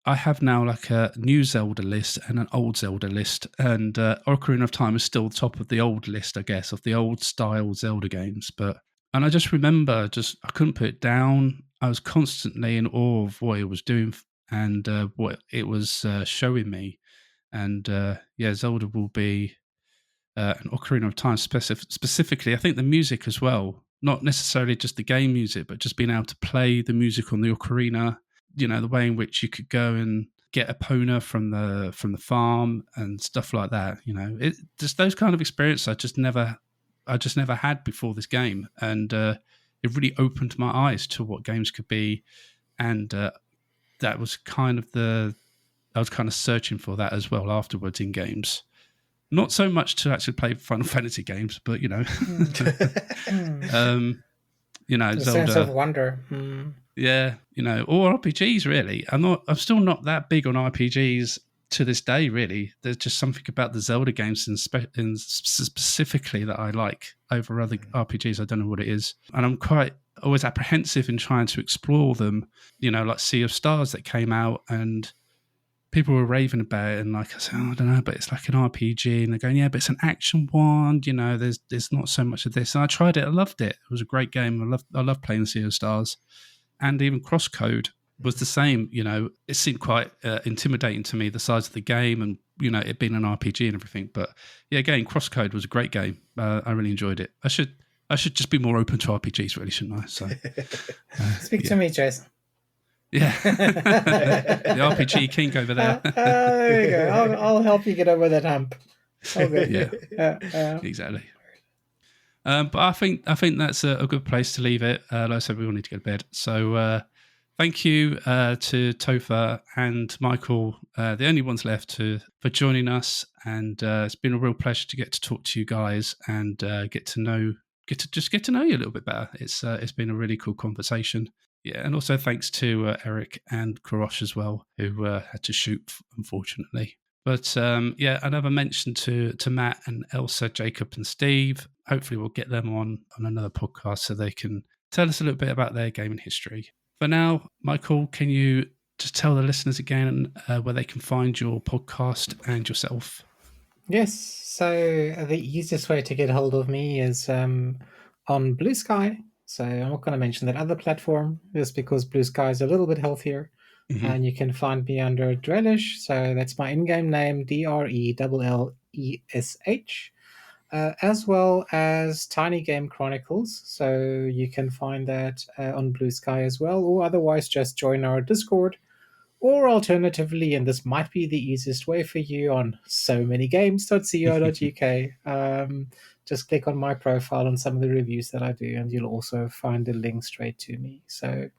I have now like a new Zelda list and an old Zelda list, and Ocarina of Time is still top of the old list, I guess, of the old style Zelda games. And I just remember, I couldn't put it down. I was constantly in awe of what it was doing and what it was showing me. And Zelda will be an Ocarina of Time specifically. I think the music as well, not necessarily just the game music, but just being able to play the music on the Ocarina. You know, the way in which you could go and get a Epona from the farm and stuff like that. You know, it just those kind of experiences I just never had before this game, and it really opened my eyes to what games could be. And that was kind of I was kind of searching for that as well afterwards in games. Not so much to actually play Final Fantasy games, but you know, you know, the Zelda, sense of wonder. yeah, you know, or RPGs really. I'm still not that big on RPGs to this day. Really, there's just something about the Zelda games specifically that I like over other RPGs. I don't know what it is, and I'm quite always apprehensive in trying to explore them. You know, like Sea of Stars that came out and people were raving about it, and like I said, I don't know, but it's like an RPG, and they're going, yeah, but it's an action one. You know, there's not so much of this. And I tried it, I loved it. It was a great game. I love playing Sea of Stars, and even Crosscode was the same. You know, it seemed quite intimidating to me, the size of the game, and you know, it being an RPG and everything. But yeah, again, Crosscode was a great game. I really enjoyed it. I should just be more open to RPGs, really, shouldn't I? So Speak to me, Jason. Yeah, the RPG king over there. There you go. I'll help you get over that hump. Okay. Yeah, exactly. But I think that's a good place to leave it. Like I said, we all need to go to bed. So thank you to Tofr and Michael, the only ones left, for joining us. And it's been a real pleasure to get to talk to you guys and get to know you a little bit better. It's been a really cool conversation. Yeah, and also thanks to Erik and Kurosh as well, who had to shoot, unfortunately. But another mention to Matt and Elsa, Jacob and Steve. Hopefully we'll get them on another podcast so they can tell us a little bit about their gaming history. For now, Michael, can you just tell the listeners again where they can find your podcast and yourself? Yes, so the easiest way to get hold of me is on BlueSky. So I'm not going to mention that other platform just because BlueSky is a little bit healthier. Mm-hmm. And you can find me under Drellish. So that's my in-game name, DRELLESH. As well as Tiny Game Chronicles. So you can find that on BlueSky as well. Or otherwise just join our Discord. Or alternatively, and this might be the easiest way for you, on so many games.co.uk. Just click on my profile and some of the reviews that I do, and you'll also find a link straight to me. So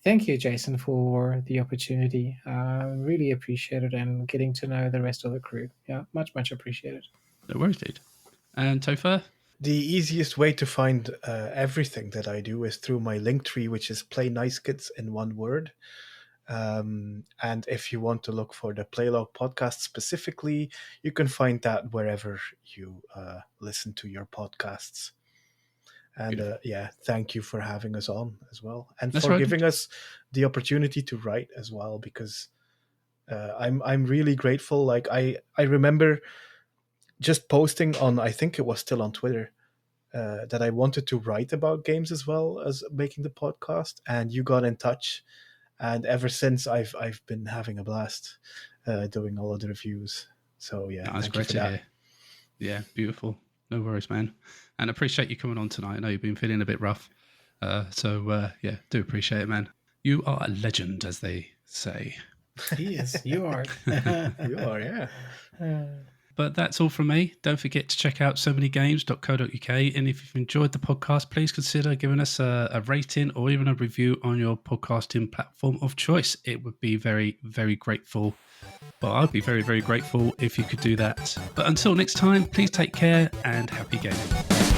thank you, Jason, for the opportunity. Really appreciate it, and getting to know the rest of the crew. Yeah, much, much appreciated. No worries, dude. And Tofr? The easiest way to find everything that I do is through my Linktree, which is Play Nice Kids in one word. And if you want to look for the Playlog podcast specifically, you can find that wherever you listen to your podcasts. And thank you for having us on as well, and That's for giving us the opportunity to write as well, because I'm really grateful. Like I remember just posting on, I think it was still on Twitter, that I wanted to write about games as well as making the podcast, and you got in touch. And ever since, I've been having a blast doing all of the reviews. So yeah, that's great to hear. Yeah, beautiful. No worries, man. And I appreciate you coming on tonight. I know you've been feeling a bit rough. Do appreciate it, man. You are a legend, as they say. Yes, you are. You are, yeah. But that's all from me. Don't forget to check out so many games.co.uk. And if you've enjoyed the podcast, please consider giving us a rating or even a review on your podcasting platform of choice. It would be very, very grateful. Well, I'd be very, very grateful if you could do that. But until next time, please take care and happy gaming.